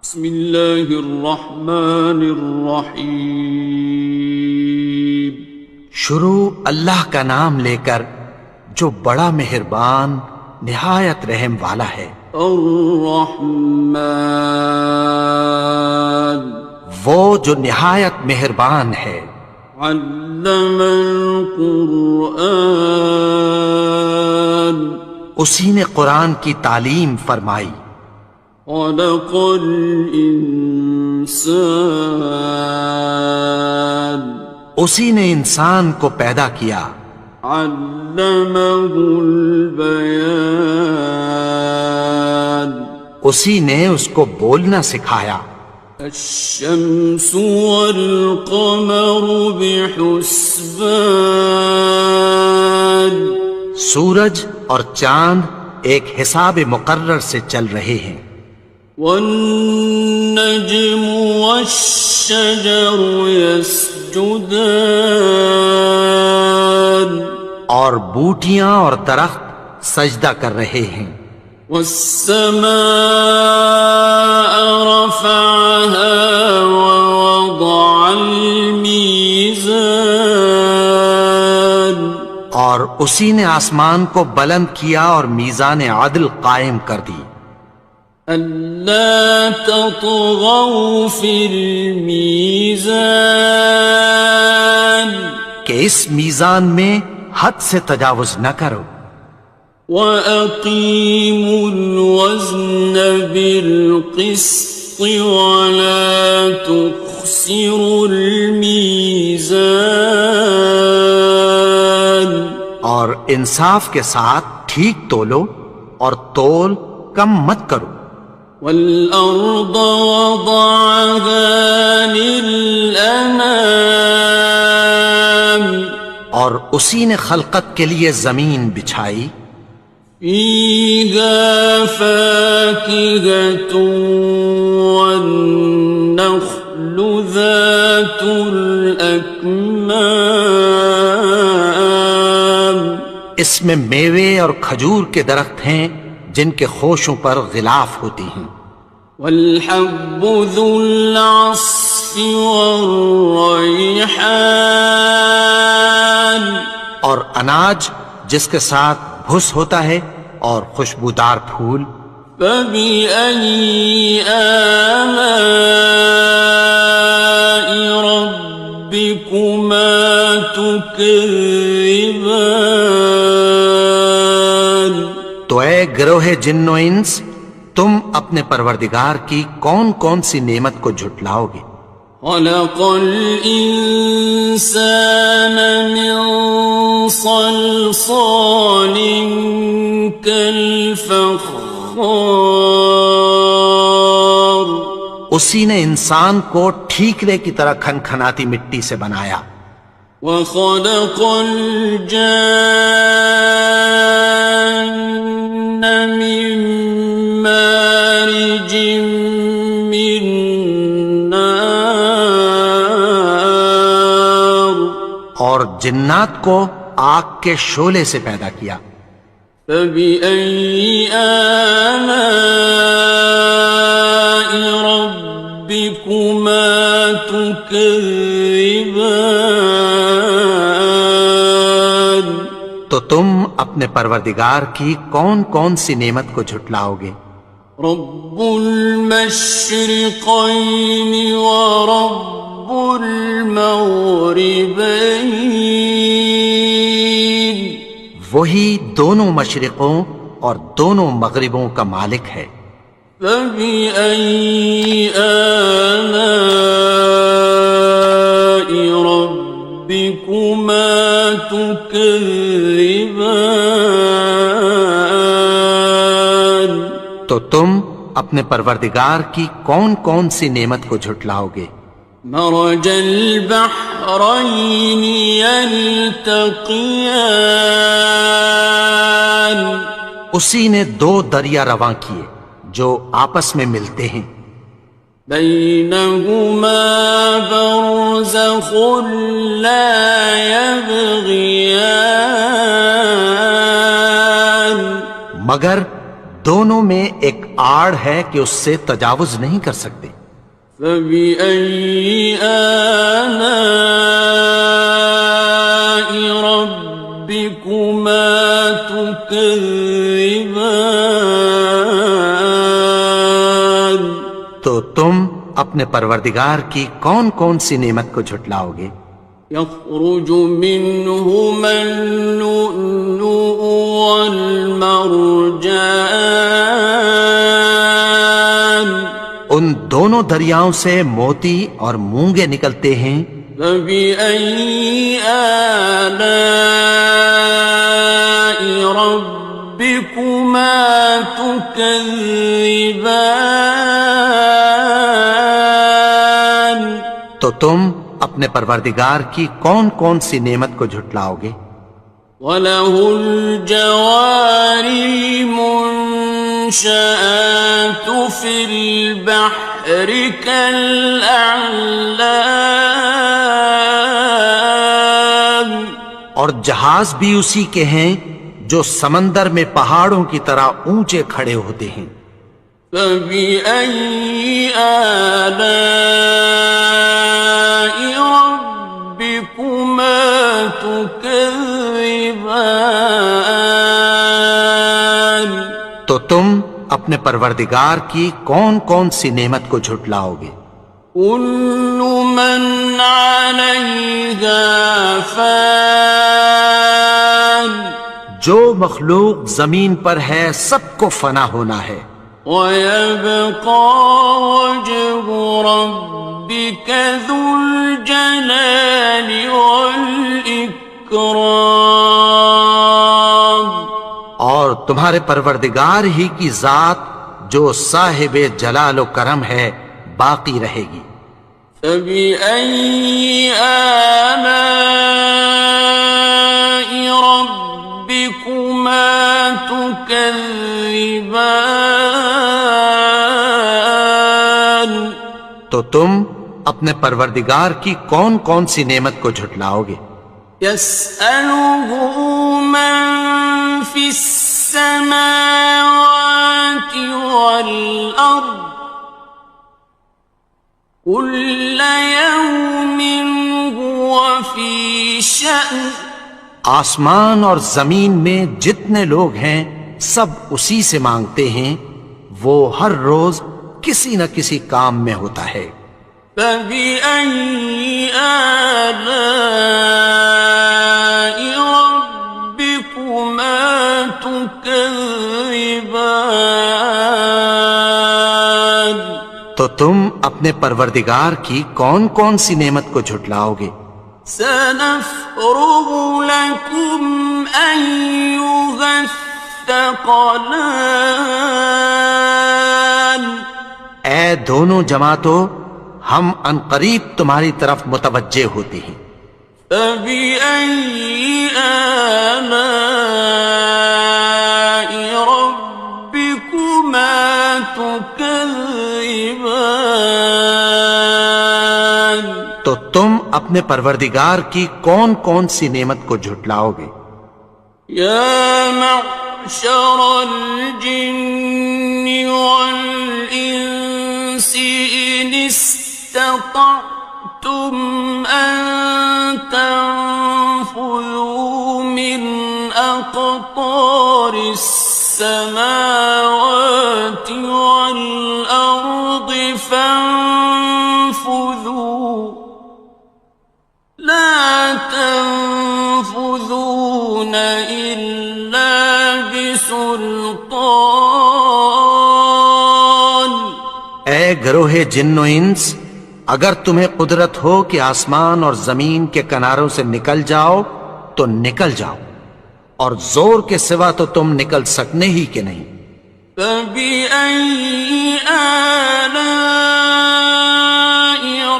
بسم اللہ الرحمن الرحیم۔ شروع اللہ کا نام لے کر جو بڑا مہربان نہایت رحم والا ہے۔ الرحمن، وہ جو نہایت مہربان ہے۔ علم القرآن، اسی نے قرآن کی تعلیم فرمائی۔ خلق الانسان، اسی نے انسان کو پیدا کیا۔ علمہ البیان، اسی نے اس کو بولنا سکھایا۔ الشمس والقمر بحسبان، سورج اور چاند ایک حساب مقرر سے چل رہے ہیں۔ والنجم والشجر يسجدان، اور بوٹیاں اور درخت سجدہ کر رہے ہیں۔ والسماء رفعها ووضع الميزان، اور اسی نے آسمان کو بلند کیا اور میزان عدل قائم کر دی۔ ألا تطغوا في الميزان، کہ اس میزان میں حد سے تجاوز نہ کرو۔ وَأَقِيمُوا الْوَزْنَ بِالْقِسْطِ وَلَا تُخْسِرُوا الْمِيزَانَ، اور انصاف کے ساتھ ٹھیک تولو اور تول کم مت کرو۔ وَالْأَرْضَ وَضَعَهَا لِلْأَنَامِ، اور اسی نے خلقت کے لیے زمین بچھائی۔ فِيهَا فَاكِهَةٌ وَالنَّخْلُ ذَاتُ الْأَكْمَامِ، اس میں میوے اور کھجور کے درخت ہیں جن کے خوشوں پر غلاف ہوتی ہیں۔ وَالْحَبُّ ذُو الْعَصْفِ وَالرَّيْحَانِ، اور اناج جس کے ساتھ بھس ہوتا ہے اور خوشبودار پھول۔ فَبِأَيِّ آلَاءِ رَبِّكُمَا تُكَذِّبَانِ، تو اے گروہ جن و انس، تم اپنے پروردگار کی کون کون سی نعمت کو جھٹلاؤ گے؟ خَلَقَ الْإِنسَانَ مِنْ صَلْصَالٍ كَالْفَخَّارِ، اسی نے انسان کو ٹھیکرے کی طرح کھنکھناتی مٹی سے بنایا۔ وَخَلَقَ الْجَانَّ مِن مَّارِجٍ مِّن نَّارٍ، اور جنات کو آگ کے شعلے سے پیدا کیا۔ فَبِأَيِّ آلَاءِ رَبِّكُمَا تُكَذِّبَانِ، تو تم اپنے پروردگار کی کون کون سی نعمت کو جھٹلاؤ گے؟ رب المشرقين ورب المغربين، وہی دونوں مشرقوں اور دونوں مغربوں کا مالک ہے۔ فبأي آلاء ربكما تكذبان، تو تم اپنے پروردگار کی کون کون سی نعمت کو جھٹلاؤ گے؟ مرج البحرين يلتقيان، اسی نے دو دریا رواں کیے جو آپس میں ملتے ہیں۔ بينهما برزخ لا يبغيان، مگر دونوں میں ایک آڑ ہے کہ اس سے تجاوز نہیں کر سکتے۔ فبأي آلاء ربكما تكذبان؟ تو تم اپنے پروردگار کی کون کون سی نعمت کو جھٹلاؤ گے؟ يخرج منهما اللؤلؤ والمرجان، ان دونوں دریاؤں سے موتی اور مونگے نکلتے ہیں۔ فبأي آلاء ربكما تكذبان؟ تو تم اپنے پروردگار کی کون کون سی نعمت کو جھٹلاؤ گے؟ وَلَهُ الْجَوَارِ الْمُنشَآتُ فِي الْبَحْرِ كَالْأَعْلَامِ، اور جہاز بھی اسی کے ہیں جو سمندر میں پہاڑوں کی طرح اونچے کھڑے ہوتے ہیں۔ فَبِأَيِّ آلَاءِ رَبِّكُمَا تُكَذِّبَانِ؟ تو تم اپنے پروردگار کی کون کون سی نعمت کو جھٹلاؤ گے؟ كُلُّ مَنْ عَلَيْهَا فَانٍ، جو مخلوق زمین پر ہے سب کو فنا ہونا ہے۔ وَيَبْقَى وَجْهُ رَبِّكَ ذُو الْجَلَالِ وَالْإِكْرَامِ، اور تمہارے پروردگار ہی کی ذات جو صاحب جلال و کرم ہے باقی رہے گی۔ فَبِأَيِّ آلَاءِ رَبِّكُمَا تُكَذِّبَانِ؟ تو تم اپنے پروردگار کی کون کون سی نعمت کو جھٹلاؤ گے؟ يَسْأَلُهُ مَن فِي السَّمَاوَاتِ وَالْأَرْضِ كُلَّ يَوْمٍ هُوَ فِي شَأْنٍ، آسمان اور زمین میں جتنے لوگ ہیں سب اسی سے مانگتے ہیں، وہ ہر روز کسی نہ کسی کام میں ہوتا ہے۔ فَبِأَيِّ آلَاءِ رَبِّكُمَا تُكَذِّبَانِ؟ تو تم اپنے پروردگار کی کون کون سی نعمت کو جھٹلاؤ گے؟ سَنَفْرُغُ لَكُمْ أَيُّهَ الثَّقَلَانِ، اے دونوں جماعتوں، ہم عنقریب تمہاری طرف متوجہ ہوتے ہیں۔ فَبِأَيِّ آلَاءِ رَبِّكُمَا تُكَذِّبَانِ؟ تو تم اپنے پروردگار کی کون کون سی نعمت کو جھٹلاؤ گے؟ يَا مَعْشَرَ الْجِنِّ وَالْإِنسِ إِنِ اسْتَطَعْتُمْ أَن تَنفُذُوا مِنْ أَقْطَارِ السَّمَاوَاتِ وَالْأَرْضِ فَانفُذُوا لَا تَنفُذُونَ إِلَّا بِسُلْطَانٍ۔ اے گروہ جن و انس، اگر تمہیں قدرت ہو کہ آسمان اور زمین کے کناروں سے نکل جاؤ تو نکل جاؤ، اور زور کے سوا تو تم نکل سکنے ہی کہ نہیں۔ فَبِأَيِّ آلَاءِ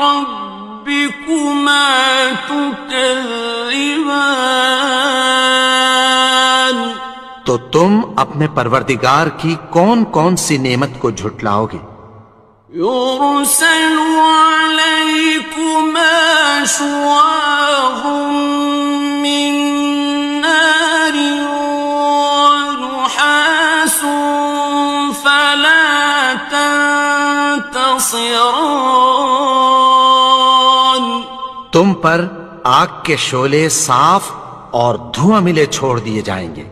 رَبِّكُمَا تُكَذِّبَانِ؟ تو تم اپنے پروردگار کی کون کون سی نعمت کو جھٹلاؤ گے؟ يُرْسَلُ عَلَيْكُمَا شُوَاظٌ مِّن نَّارٍ وَنُحَاسٌ خاصران. تم پر آگ کے شعلے صاف اور دھواں ملے چھوڑ دیے جائیں گے،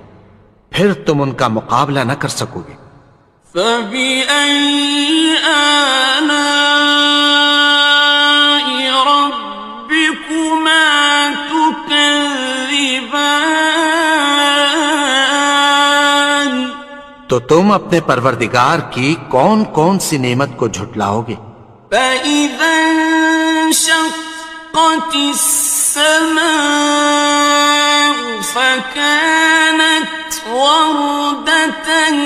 پھر تم ان کا مقابلہ نہ کر سکو گے۔ فَبِأَيِّ آلَاءِ رَبِّكُمَا تُكَذِّبَانِ؟ تو تم اپنے پروردگار کی کون کون سی نعمت کو جھٹلاؤ گے؟ فَإِذَا انشَقَّتِ السَّمَاءُ فَكَانَتْ وَرْدَةً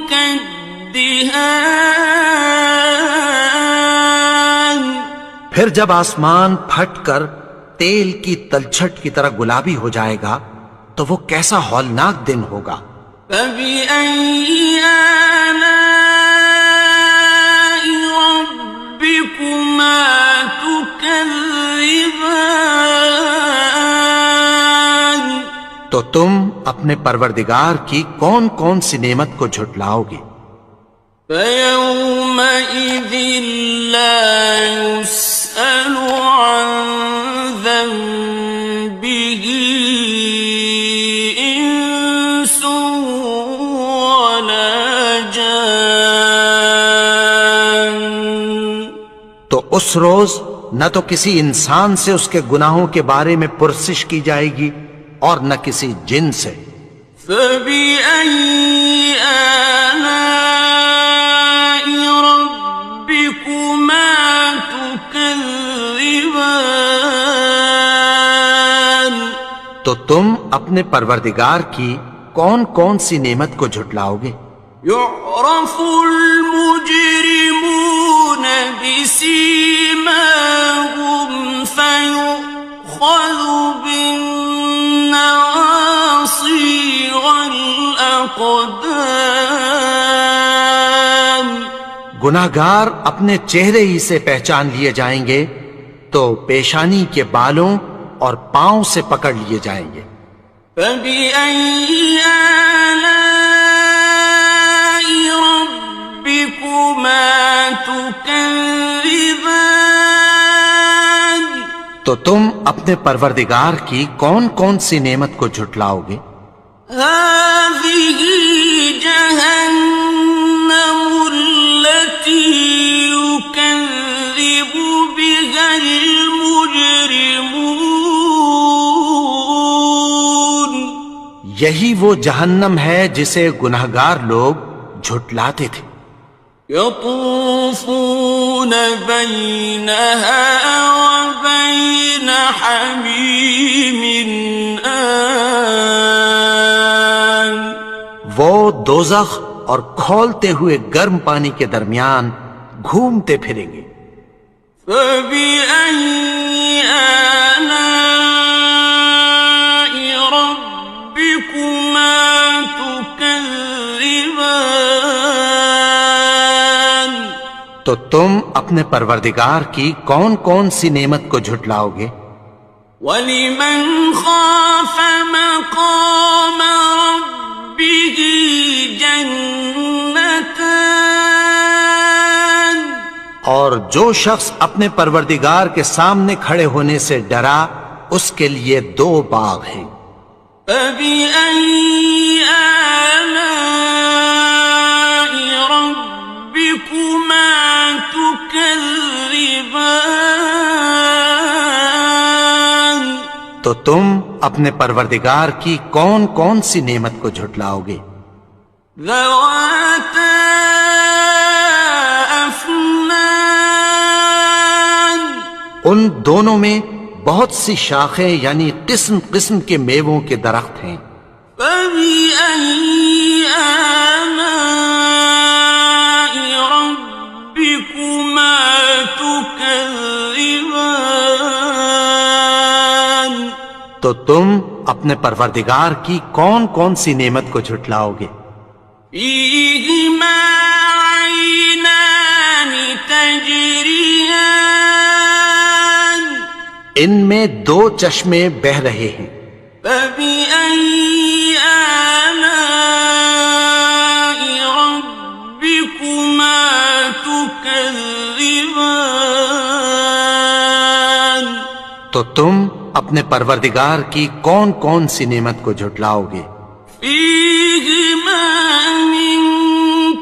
كَالدِّهَانِ. پھر جب آسمان پھٹ کر تیل کی تلچھٹ کی طرح گلابی ہو جائے گا تو وہ کیسا ہولناک دن ہوگا۔ فَبِأَيِّ آلَاءِ رَبِّكُمَا تُكَذِّبَانِ؟ تو تم اپنے پروردگار کی کون کون سی نعمت کو جھٹلاؤ گے؟ فَيَوْمَئِذٍ لَا يُسْأَلُ عَنْ ذَنبِهِ إِنسٌ وَلَا جَانٌ. تو اس روز نہ تو کسی انسان سے اس کے گناہوں کے بارے میں پرسش کی جائے گی اور نہ کسی جن سے۔ فَبِأَيِّ آلَاءِ رَبِّكُمَا تُكَذِّبَانِ؟ تو تم اپنے پروردگار کی کون کون سی نعمت کو جھٹلاؤ گے؟ يُعْرَفُ الْمُجْرِمُونَ بِسِيمَاهُمْ فَيُؤْخَذُ بِالنَّوَاصِي وَالْأَقْدَامِ. گناہگار اپنے چہرے ہی سے پہچان لیے جائیں گے تو پیشانی کے بالوں اور پاؤں سے پکڑ لیے جائیں گے۔ فَبِأَيِّ آلَاءِ رَبِّكُمَا تُكَذِّبَانِ؟ تو تم اپنے پروردگار کی کون کون سی نعمت کو جھٹلاؤ گے؟ هَٰذِهِ جَهَنَّمُ الَّتِي يُكَذِّبُ بِهَا الْمُجْرِمُونَ. یہی وہ جہنم ہے جسے گناہگار لوگ جھٹلاتے تھے۔ يَطُوفُونَ بَيْنَهَا وَبَيْنَ حَمِيمٍ آنٍ. وہ دوزخ اور کھولتے ہوئے گرم پانی کے درمیان گھومتے پھریں گے۔ فَبِأَيِّ آلَاءِ رَبِّكُمَا تُكَذِّبَانِ؟ تو تم اپنے پروردگار کی کون کون سی نعمت کو جھٹلاؤ گے؟ وَلِمَنْ خَافَ مَقَامَ رَبِّهِ جَنَّتَانِ. اور جو شخص اپنے پروردگار کے سامنے کھڑے ہونے سے ڈرا اس کے لیے دو باغ ہیں۔ فَبِأَيِّ آلَاءِ رَبِّكُمَا تُكَذِّبَانِ؟ تو تم اپنے پروردگار کی کون کون سی نعمت کو جھٹلاؤ گے؟ ذَوَاتَا أَفْنَانٍ. ان دونوں میں بہت سی شاخیں یعنی قسم قسم کے میووں کے درخت ہیں۔ فَبِأَيِّ آلَاءِ رَبِّكُمَا تُكَذِّبَانِ؟ تو تم اپنے پروردگار کی کون کون سی نعمت کو جھٹلاؤ گے؟ فِيهِمَا عَيْنَانِ تَجْرِيَانِ. ان میں دو چشمے بہہ رہے ہیں۔ فَبِأَيِّ آلَاءِ رَبِّكُمَا تُكَذِّبَانِ؟ تكذبان تو تم اپنے پروردگار کی کون کون سی نعمت کو جھٹلاؤ گے؟ فيهما من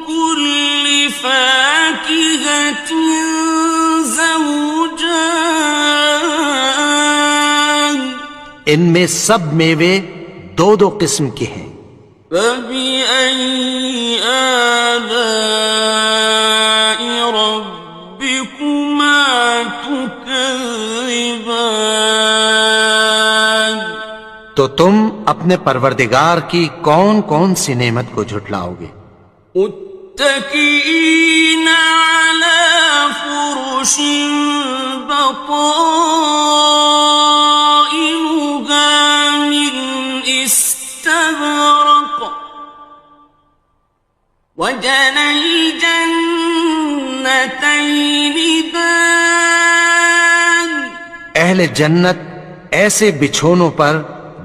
كل فاكهة زوجان ان میں سب میوے دو دو قسم کے ہیں۔ فبأي آلاء ربكما تكذبان تو تم اپنے پروردگار کی کون کون سی نعمت کو جھٹلاؤ گے؟ متكئين على فرش بطائنها من استبرق وجنى الجنتين دان اہل جنت ایسے بچھونوں پر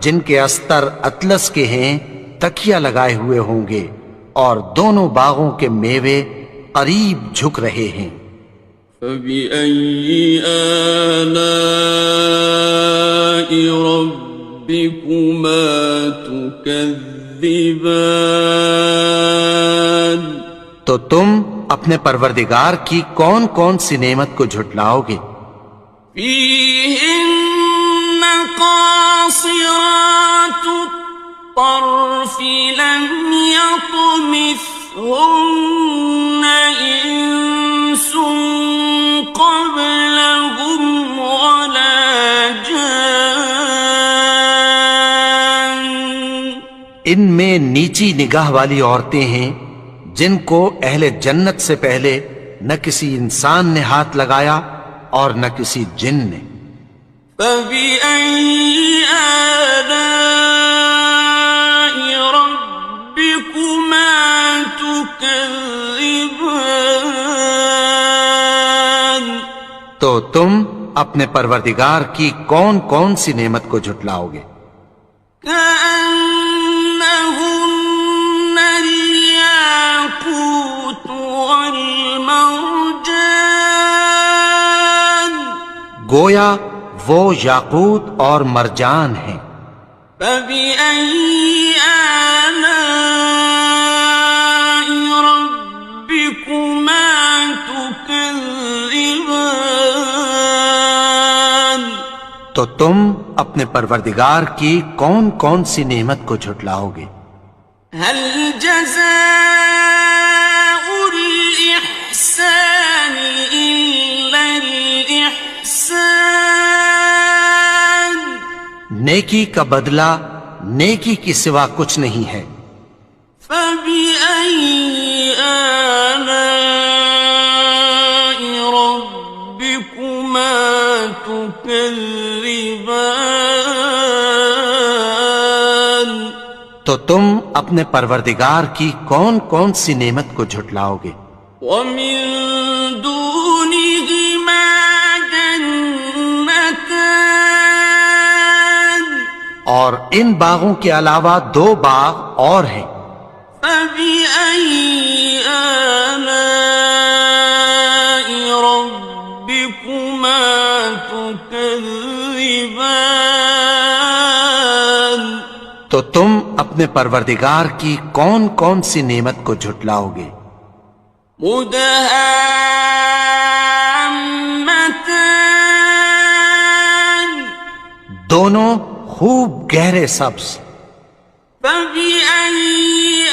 جن کے استر اطلس کے ہیں تکیہ لگائے ہوئے ہوں گے، اور دونوں باغوں کے میوے قریب جھک رہے ہیں۔ فبأي آلاء ربكما تكذبان تو تم اپنے پروردگار کی کون کون سی نعمت کو جھٹلاؤ گے؟ فيهن قاصرات الطرف لم يطمثهن إنس قبلهم ولا جان ان میں نیچی نگاہ والی عورتیں ہیں جن کو اہل جنت سے پہلے نہ کسی انسان نے ہاتھ لگایا اور نہ کسی جن نے۔ فبأي آلاء ربكما تكذبان تو تم اپنے پروردگار کی کون کون سی نعمت کو جھٹلاؤ گے؟ كأنهن الياقوت والمرجان گویا وہ یاقوت اور مرجان ہیں۔ فبأي آلاء ربكما تكذبان تو تم اپنے پروردگار کی کون کون سی نعمت کو جھٹلاؤ گے؟ هل جزاء الإحسان إلا الإحسان نیکی کا بدلہ نیکی کی سوا کچھ نہیں ہے۔ فبأي آلاء ربكما تكذبان تو تم اپنے پروردگار کی کون کون سی نعمت کو جھٹلاؤ گے؟ ومن دونهما جنتان اور ان باغوں کے علاوہ دو باغ اور ہیں۔ فبأي آلاء ربكما تكذبان تو تم اپنے پروردگار کی کون کون سی نعمت کو جھٹلاؤ گے؟ مدهامتان دونوں خوب گہرے سبز۔ فبأي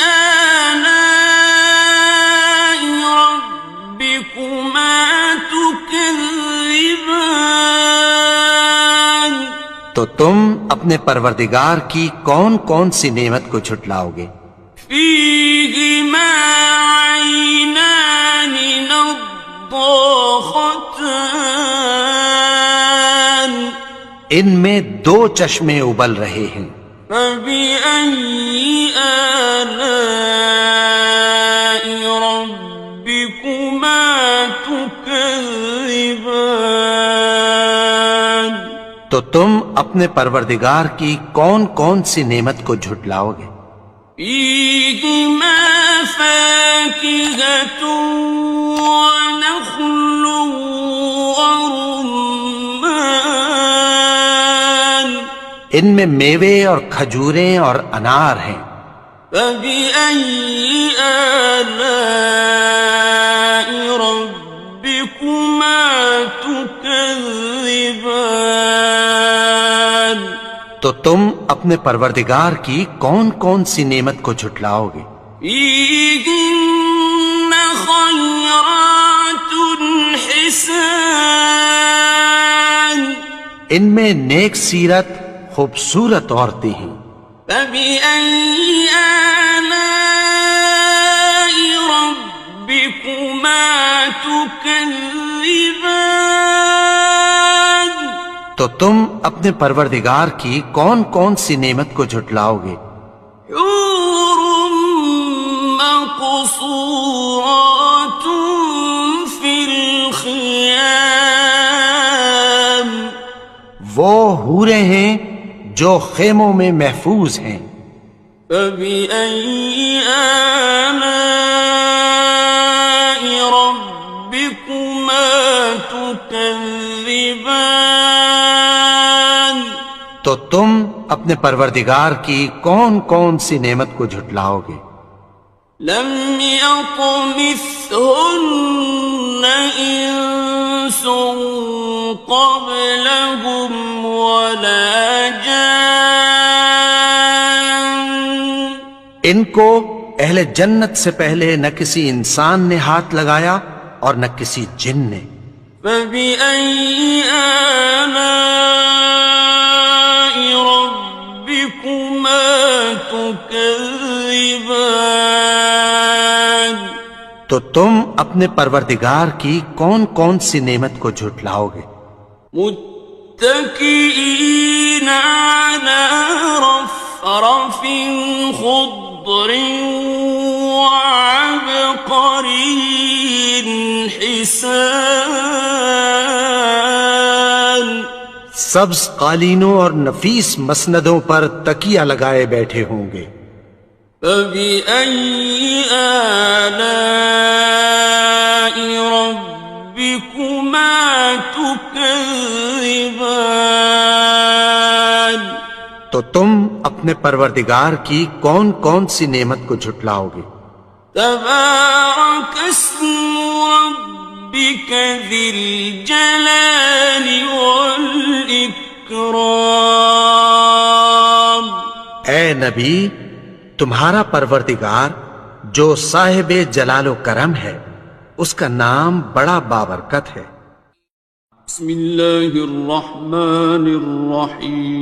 آلاء ربكما تكذبان تو تم اپنے پروردگار کی کون کون سی نعمت کو جھٹلاؤ گے؟ فيهما عينان نضاختان ان میں دو چشمے ابل رہے ہیں۔ فبأي آلاء ربكما تكذبان تو تم اپنے پروردگار کی کون کون سی نعمت کو جھٹلاؤ گے؟ فيهما فاكهة ونخل ورمان ان میں میوے اور کھجوریں اور انار ہیں. فبأي آلاء ربكما تكذبان تو تم اپنے پروردگار کی کون کون سی نعمت کو جھٹلاؤ گے؟ فيهن خيرات حسان ان میں نیک سیرت خوبصورت عورتیں ہیں. فبأي آلاء ربكما تكذبان تو تم اپنے پروردگار کی کون کون سی نعمت کو جھٹلاؤ گے؟ حور مقصورات في الخيام وہ حوریں ہیں جو خیموں میں محفوظ ہیں. فبأي آلاء ربكما تكذبان تو تم اپنے پروردگار کی کون کون سی نعمت کو جھٹلاؤ گے؟ لم يطمثهن إنس قبلهم ولا جان ان کو اہل جنت سے پہلے نہ کسی انسان نے ہاتھ لگایا اور نہ کسی جن نے. فبأي آلاء ربكما تكذبان تو تم اپنے پروردگار کی کون کون سی نعمت کو جھٹلاؤ گے؟ متكئين على رفرف خضر وعبقري حسان سبز قالینوں اور نفیس مسندوں پر تکیہ لگائے بیٹھے ہوں گے. فبأي آلاء ربكما تكذبان تو تم اپنے پروردگار کی کون کون سی نعمت کو جھٹلاؤ گے؟ تبارك اسم ربك ذي الجلال والإكرام اے نبی، تمہارا پروردگار جو صاحب جلال و کرم ہے اس کا نام بڑا بابرکت ہے. بسم اللہ الرحمن الرحیم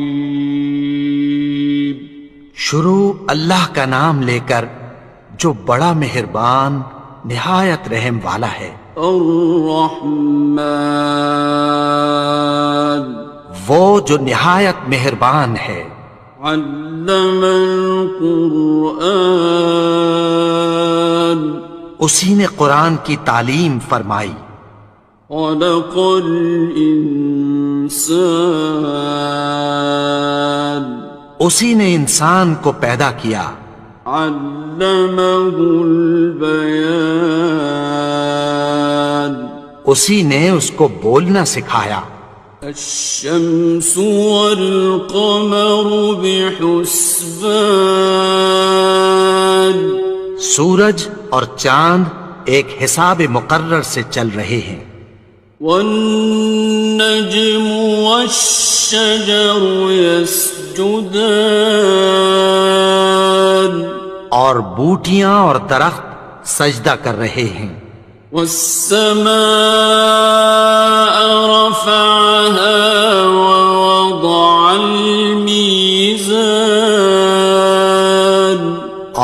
شروع اللہ کا نام لے کر جو بڑا مہربان نہایت رحم والا ہے. الرحمن وہ جو نہایت مہربان ہے. علم القرآن اسی نے قرآن کی تعلیم فرمائی. خلق الانسان اسی نے انسان کو پیدا کیا. علمه البیان اسی نے اس کو بولنا سکھایا. الشمس والقمر بحسبان سورج اور چاند ایک حساب مقرر سے چل رہے ہیں. والنجم والشجر يسجدان اور بوٹیاں اور درخت سجدہ کر رہے ہیں. والسماء رفعها ووضع الميزان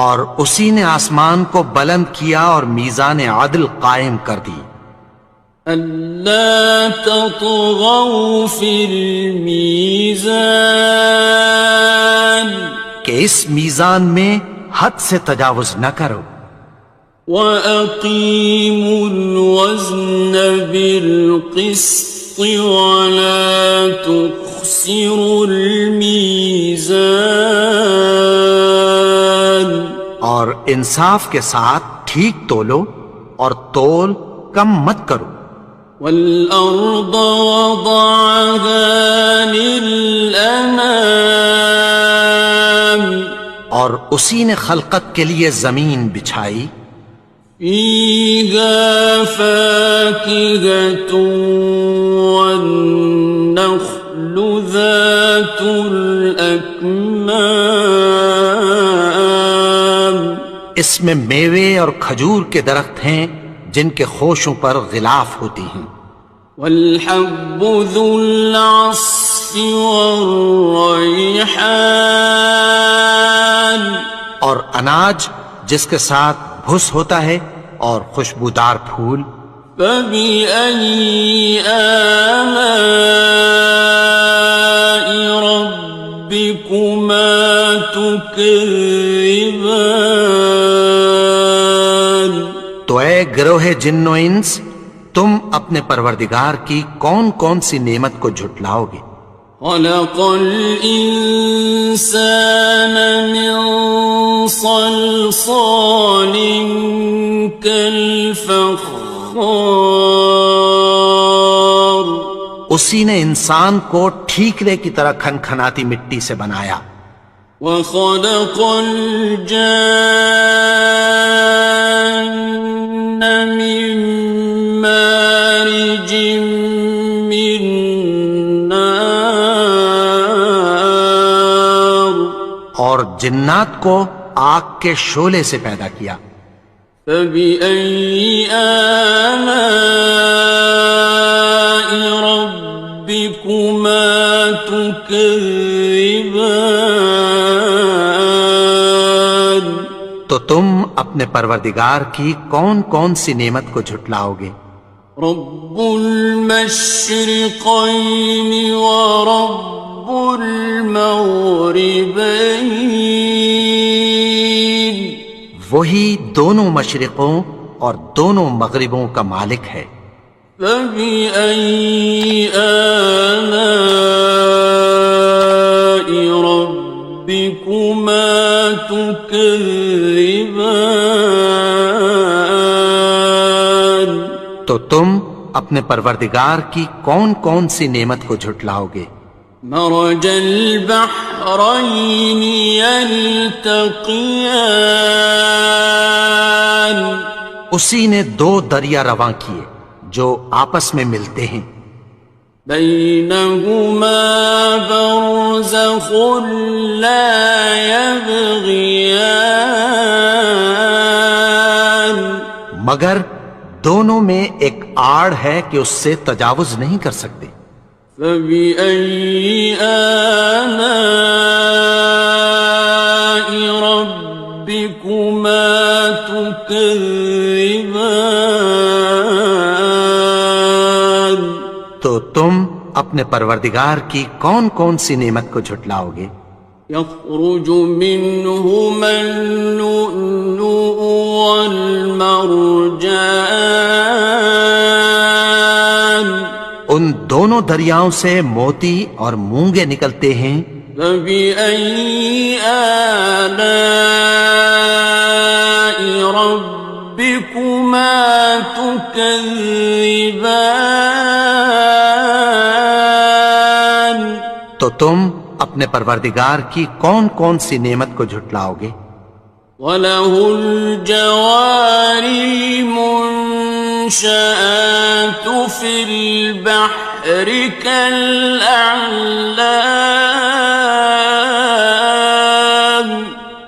اور اسی نے آسمان کو بلند کیا اور میزان عدل قائم کر دی. ألا تطغوا في الميزان کہ اس میزان میں حد سے تجاوز نہ کرو. وَأَقِيمُوا الْوَزْنَ بِالْقِسْطِ وَلَا تُخْسِرُوا الْمِيزَانَ اور انصاف کے ساتھ ٹھیک تولو اور تول کم مت کرو. والأرض وضعها للأنام اور اسی نے خلقت کے لیے زمین بچھائی. فيها فاكهة والنخل ذات الأكمام اس میں میوے اور کھجور کے درخت ہیں جن کے خوشوں پر غلاف ہوتی ہیں. والحب ذو العصف والريحان اور اناج جس کے ساتھ بھس ہوتا ہے اور خوشبودار پھول. فبأي آلاء ربكما تكذبان تو اے گروہ جن و انس، تم اپنے پروردگار کی کون کون سی نعمت کو جھٹلاؤ گے؟ خلق الإنسان من صلصال كالفخار اسی نے انسان کو ٹھیکرے کی طرح کھنکھناتی مٹی سے بنایا. وخلق الجان من مارج من نار اور جنات کو آگ کے شعلے سے پیدا کیا. فبأي آلاء ربكما تكذبان تو تم اپنے پروردگار کی کون کون سی نعمت کو جھٹلاؤ گے؟ رب المشرقين ورب المغربين وہی دونوں مشرقوں اور دونوں مغربوں کا مالک ہے. فبأي آلاء ربكما تكذبان تو تم اپنے پروردگار کی کون کون سی نعمت کو جھٹلاؤ گے؟ مرج البحرين يلتقيان اسی نے دو دریا رواں کیے جو آپس میں ملتے ہیں. بينهما برزخ لا يبغيان مگر دونوں میں ایک آڑ ہے کہ اس سے تجاوز نہیں کر سکتے. فبأي آلاء ربكما تكذبان تو تم اپنے پروردگار کی کون کون سی نعمت کو جھٹلاؤ گے؟ يخرج منهما اللؤلؤ والمرجان ان دونوں دریاؤں سے موتی اور مونگے نکلتے ہیں. فبأي آلاء ربكما تكذبان تو تم اپنے پروردگار کی کون کون سی نعمت کو جھٹلاؤ گے؟ وَلَهُ الْجَوَارِ الْمُنشَآتُ فِي الْبَحْرِ كَالْأَعْلَامِ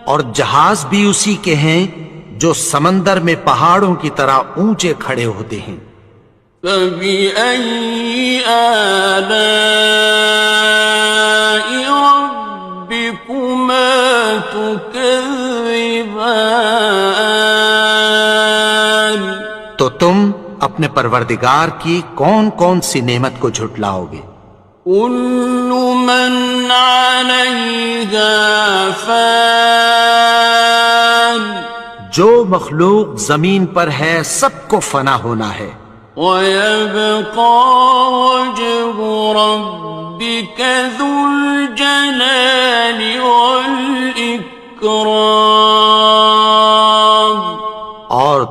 اور جہاز بھی اسی کے ہیں جو سمندر میں پہاڑوں کی طرح اونچے کھڑے ہوتے ہیں. فَبِأَيِّ آلَاءِ رَبِّكُمَا تُكَذِّبَانِ تو تم اپنے پروردگار کی کون کون سی نعمت کو جھٹلاؤ گے؟ كُلُّ مَنْ عَلَيْهَا فَانٍ جو مخلوق زمین پر ہے سب کو فنا ہونا ہے. وَيَبْقَى وَجْهُ رَبِّكَ ذُو الْجَلَالِ وَالْإِكْرَامِ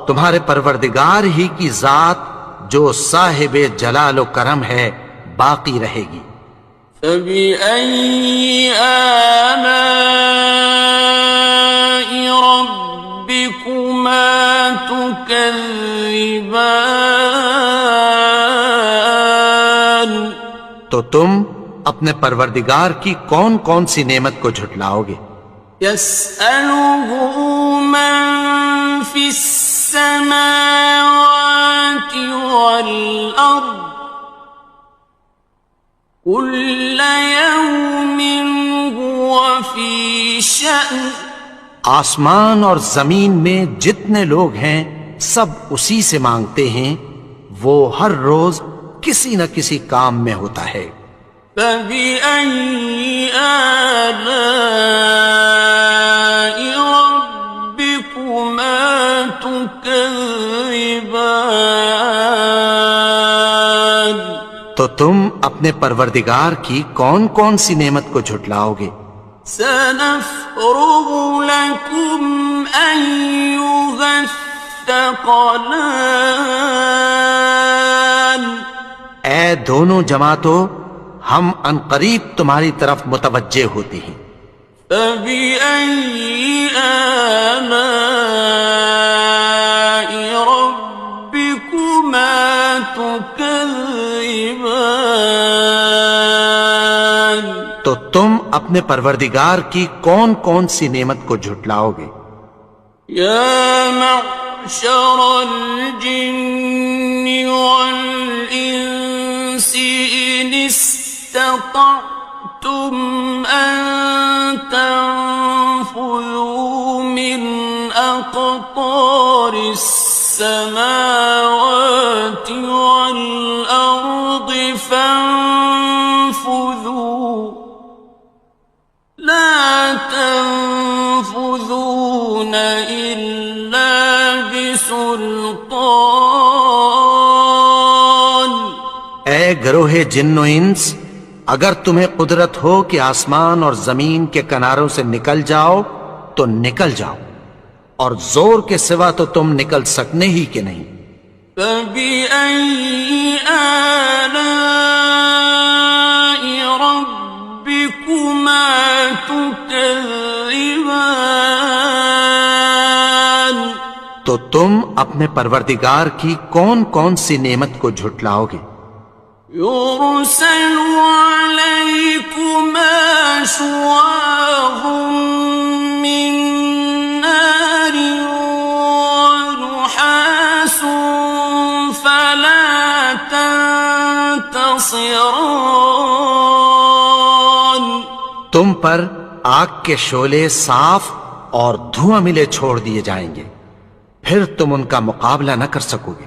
تمہارے پروردگار ہی کی ذات جو صاحب جلال و کرم ہے باقی رہے گی۔ فَبِأَيِّ آلَاءِ رَبِّكُمَا تُكَذِّبَانِ؟ تو تم اپنے پروردگار کی کون کون سی نعمت کو جھٹلاؤ گے؟ يَسْأَلُهُ مَن فِي السَّمَاوَاتِ وَالْأَرْضِ كُلَّ يَوْمٍ هُوَ فِي شَأْنٍ۔ آسمان اور زمین میں جتنے لوگ ہیں سب اسی سے مانگتے ہیں، وہ ہر روز کسی نہ کسی کام میں ہوتا ہے۔ فَبِأَيِّ آلَاءِ رَبِّكُمَا تُكَذِّبَانِ؟ تو تم اپنے پروردگار کی کون کون سی نعمت کو جھٹلاؤ گے؟ سَنَفْرُغُ لَكُمْ أَيُّهَ الثَّقَلَانِ۔ اے دونوں جماعتوں، ہم عنقریب تمہاری طرف متوجہ ہوتے ہیں۔ فَبِأَيِّ آلَاءِ رَبِّكُمَا تُكَذِّبَانِ؟ تو تم اپنے پروردگار کی کون کون سی نعمت کو جھٹلاؤ گے؟ يَا مَعْشَرَ الْجِنِّ وَالْإِنسِ إِنِ اسْتَطَعْتُمْ أَن تَنفُذُوا مِنْ أَقْطَارِ السَّمَاوَاتِ وَالْأَرْضِ فَانفُذُوا لَا تَنفُذُونَ إِلَّا بِسُلْطَانٍ۔ اے گروہ جن و انس، اگر تمہیں قدرت ہو کہ آسمان اور زمین کے کناروں سے نکل جاؤ تو نکل جاؤ، اور زور کے سوا تو تم نکل سکنے ہی کہ نہیں۔ فَبِأَيِّ آلَاءِ رَبِّكُمَا تُكَذِّبَانِ؟ تو تم اپنے پروردگار کی کون کون سی نعمت کو جھٹلاؤ گے؟ يُرْسَلُ عَلَيْكُمَا شُوَاظٌ مِّن نَّارٍ وَنُحَاسٌ فَلَا تَنتَصِرَانِ۔ تم پر آگ کے شعلے صاف اور دھواں ملے چھوڑ دیے جائیں گے، پھر تم ان کا مقابلہ نہ کر سکو گے۔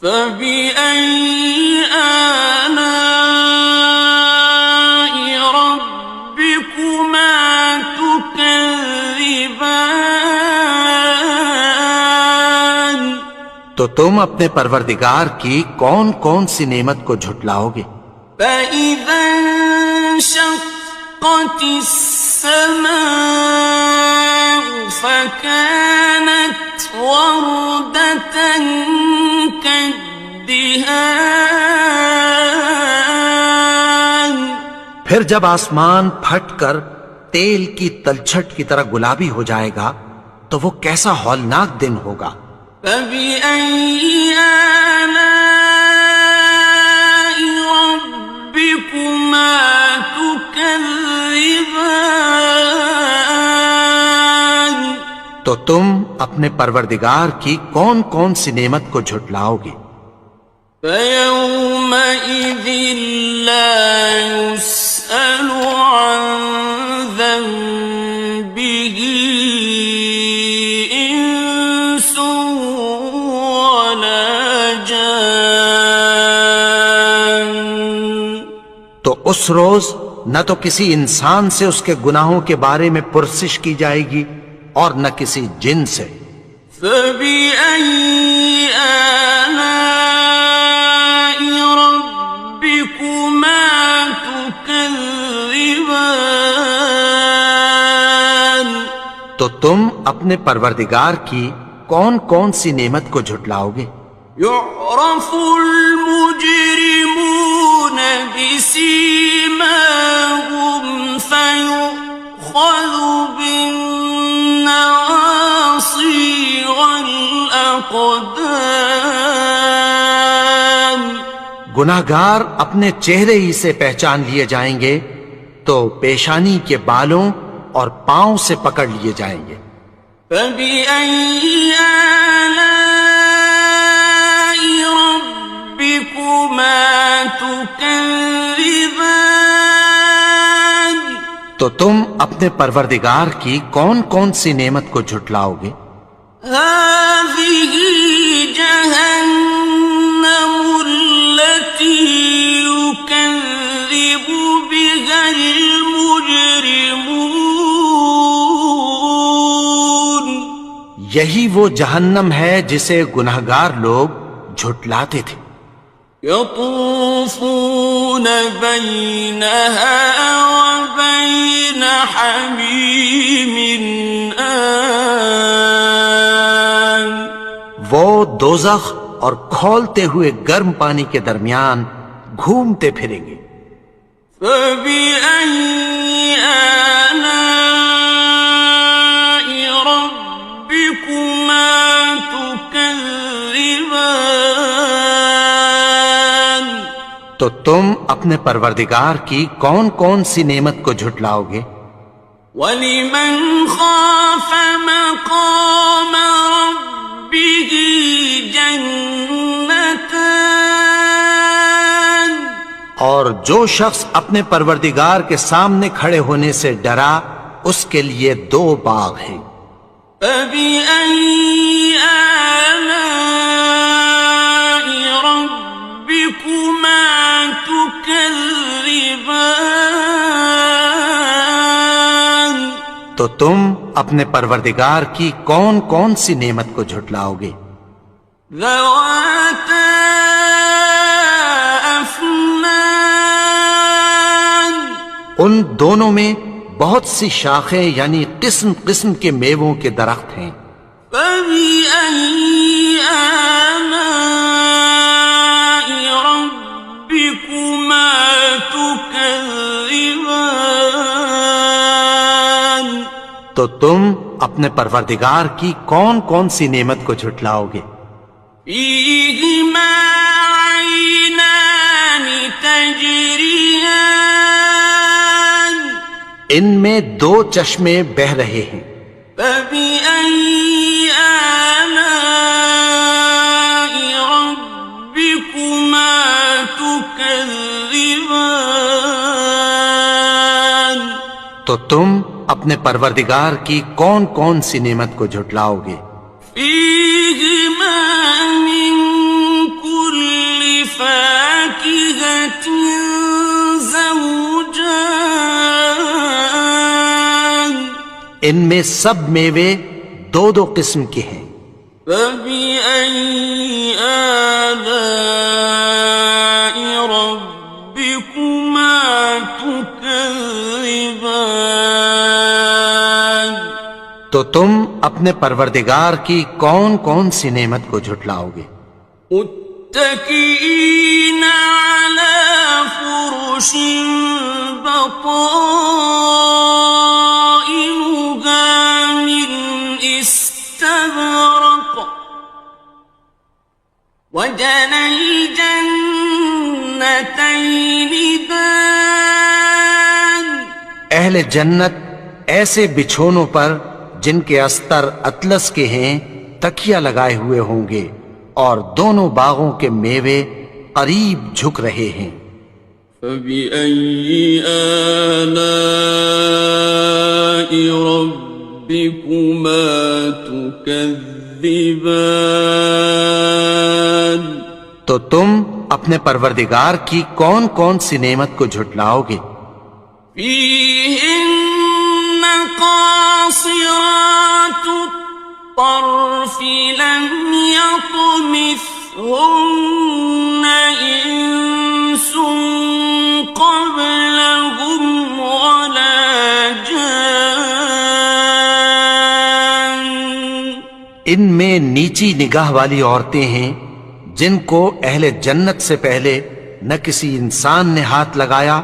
فَبِأَيِّ آلَاءِ رَبِّكُمَا تُكَذِّبَانِ؟ تو تم اپنے پروردگار کی کون کون سی نعمت کو جھٹلاؤ گے؟ فَإِذَا انشَقَّتِ السَّمَاءُ فَكَانَتْ وَرْدَةً كَالدِّهَانِ۔ پھر جب آسمان پھٹ کر تیل کی تلچھٹ کی طرح گلابی ہو جائے گا تو وہ کیسا ہولناک دن ہوگا۔ فَبِأَيِّ آلَاءِ رَبِّكُمَا تُكَذِّبَانِ؟ تو تم اپنے پروردگار کی کون کون سی نعمت کو جھٹلاؤ گے؟ فَيَوْمَئِذٍ لَا يُسْأَلُ عَن ذَنبِهِ إِنسٌ وَلَا جَانٌّ۔ تو اس روز نہ تو کسی انسان سے اس کے گناہوں کے بارے میں پرسش کی جائے گی اور نہ کسی جن سے۔ فَبِأَيِّ آلَاءِ رَبِّكُمَا تُكَذِّبَانِ؟ تو تم اپنے پروردگار کی کون کون سی نعمت کو جھٹلاؤ گے؟ يعرف المجرمون بسيماهم فيؤخذ بالنواصي والأقدام. گناہگار اپنے چہرے ہی سے پہچان لیے جائیں گے تو پیشانی کے بالوں اور پاؤں سے پکڑ لیے جائیں گے. فبأي آلاء ربكما تكذبان. تو تم اپنے پروردگار کی کون کون سی نعمت کو جھٹلاؤ گے؟ هذه جهنم التي يكذب بها المجرمون. یہی وہ جہنم ہے جسے گناہگار لوگ جھٹلاتے تھے. يطوفون بينها وبين حميم آن. وہ دوزخ اور کھولتے ہوئے گرم پانی کے درمیان گھومتے پھریں گے. فبأي آلاء ربكما تكذبان. تو تم اپنے پروردگار کی کون کون سی نعمت کو جھٹلاؤ گے؟ وَلِمَنْ خَافَ مَقَامَ رَبِّهِ جَنَّتَانِ. اور جو شخص اپنے پروردگار کے سامنے کھڑے ہونے سے ڈرا اس کے لیے 2 باغ ہیں. فَبِأَيِّ آلَاءِ رَبِّكُمَا تُكَذِّبَانِ. تو تم اپنے پروردگار کی کون کون سی نعمت کو جھٹلاؤ گے؟ ذَوَاتَا أَفْنَانٍ. ان دونوں میں بہت سی شاخیں یعنی قسم قسم کے میووں کے درخت ہیں. فَبِأَيِّ آلَاءِ رَبِّكُمَا تُكَذِّبَانِ. تو تم اپنے پروردگار کی کون کون سی نعمت کو جھٹلاؤ گے؟ فِيهِمَا عَيْنَانِ تَجْرِيَانِ. ان میں 2 چشمے بہہ رہے ہیں. فَبِأَيِّ آلَاءِ رَبِّكُمَا تُكَذِّبَانِ. تو تم اپنے پروردگار کی کون کون سی نعمت کو جھٹلاؤ گے؟ فِيهِمَا مِن كُلِّ فَاكِهَةٍ زَوْجَانِ. ان میں سب میوے 2 قسم کے ہیں. فَبِأَيِّ آلَاءِ رَبِّكُمَا تُكَذِّبَانِ. تو تم اپنے پروردگار کی کون کون سی نعمت کو جھٹلاؤ گے؟ متكئين على فرش بطائنها من استبرق وجنى الجنتين دان. اہل جنت ایسے بچھونوں پر جن کے استر اطلس کے ہیں تکیہ لگائے ہوئے ہوں گے اور دونوں باغوں کے میوے قریب جھک رہے ہیں. فَبِأَيِّ آلَاءِ رَبِّكُمَا تُكَذِّبَانِ. تو تم اپنے پروردگار کی کون کون سی نعمت کو جھٹلاؤ گے؟ فِيهِنَّ قَاصِرَاتُ الطَّرْفِ لَمْ يَطْمِثْهُنَّ إِنسٌ قَبْلَهُمْ وَلَا جَانٌّ. ان میں نیچی نگاہ والی عورتیں ہیں جن کو اہل جنت سے پہلے نہ کسی انسان نے ہاتھ لگایا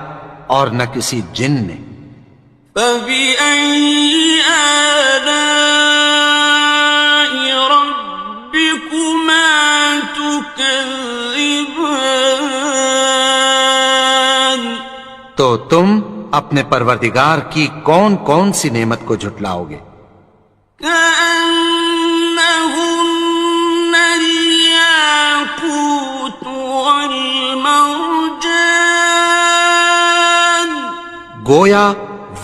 اور نہ کسی جن نے. فَبِأَيِّ آلَاءِ رَبِّكُمَا تُكَذِّبَانِ تو تم اپنے پروردگار کی کون کون سی نعمت کو جھٹلاؤ گے؟ كأنهن الياقوت والمرجان گویا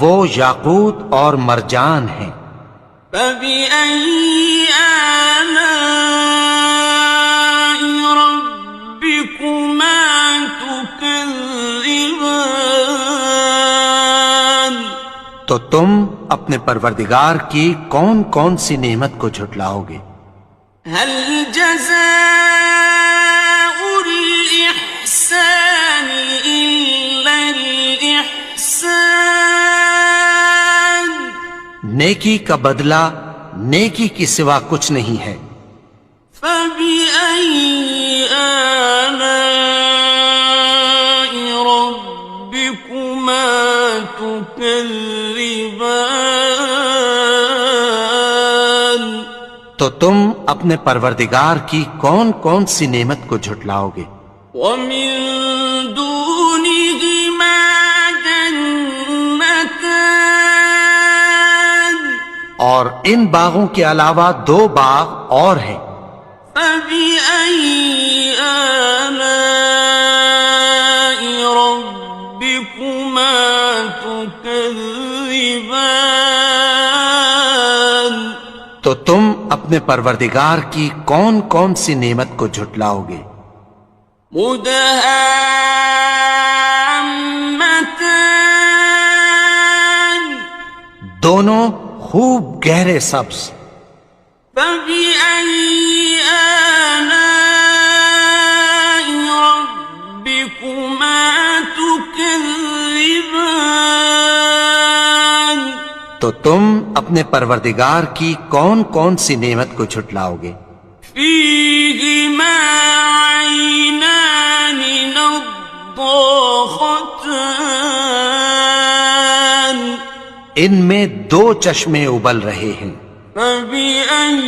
وہ یاقوت اور مرجان ہیں. فبأي آلاء ربكما تكذبان تو تم اپنے پروردگار کی کون کون سی نعمت کو جھٹلاؤ گے؟ هل جزاء الإحسان إلا الإحسان نیکی کا بدلہ نیکی کی سوا کچھ نہیں ہے. فبأي آلاء ربكما تكذبان تو تم اپنے پروردگار کی کون کون سی نعمت کو جھٹلاؤ گے؟ ومن دونهما جنتان اور ان باغوں کے علاوہ دو باغ اور ہیں. فبأي آلاء ربكما تكذبان تو تم اپنے پروردگار کی کون کون سی نعمت کو جھٹلاؤ گے؟ مدهامتان دونوں خوب گہرے سبز. فبأي آلاء ربكما تكذبان تو تم اپنے پروردگار کی کون کون سی نعمت کو جھٹلاؤ گے؟ فيهما عينان نضاختان ان میں دو چشمے ابل رہے ہیں. فبأي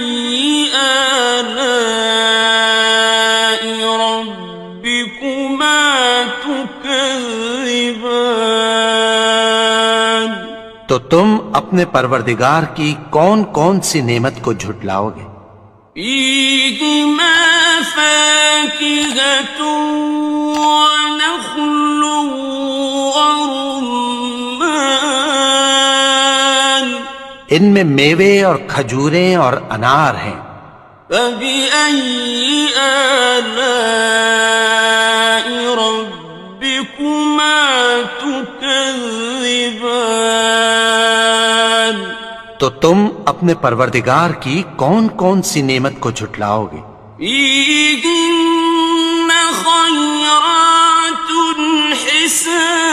آلاء ربكما تكذبان تو تم اپنے پروردگار کی کون کون سی نعمت کو جھٹلاؤ گے؟ فيهما فاكهة ونخل ورمان ان میں میوے اور کھجوریں اور انار ہیں. فبأي آلاء ربكما تكذبان تو تم اپنے پروردگار کی کون کون سی نعمت کو جھٹلاؤ گے؟ فيهن خيرات حسان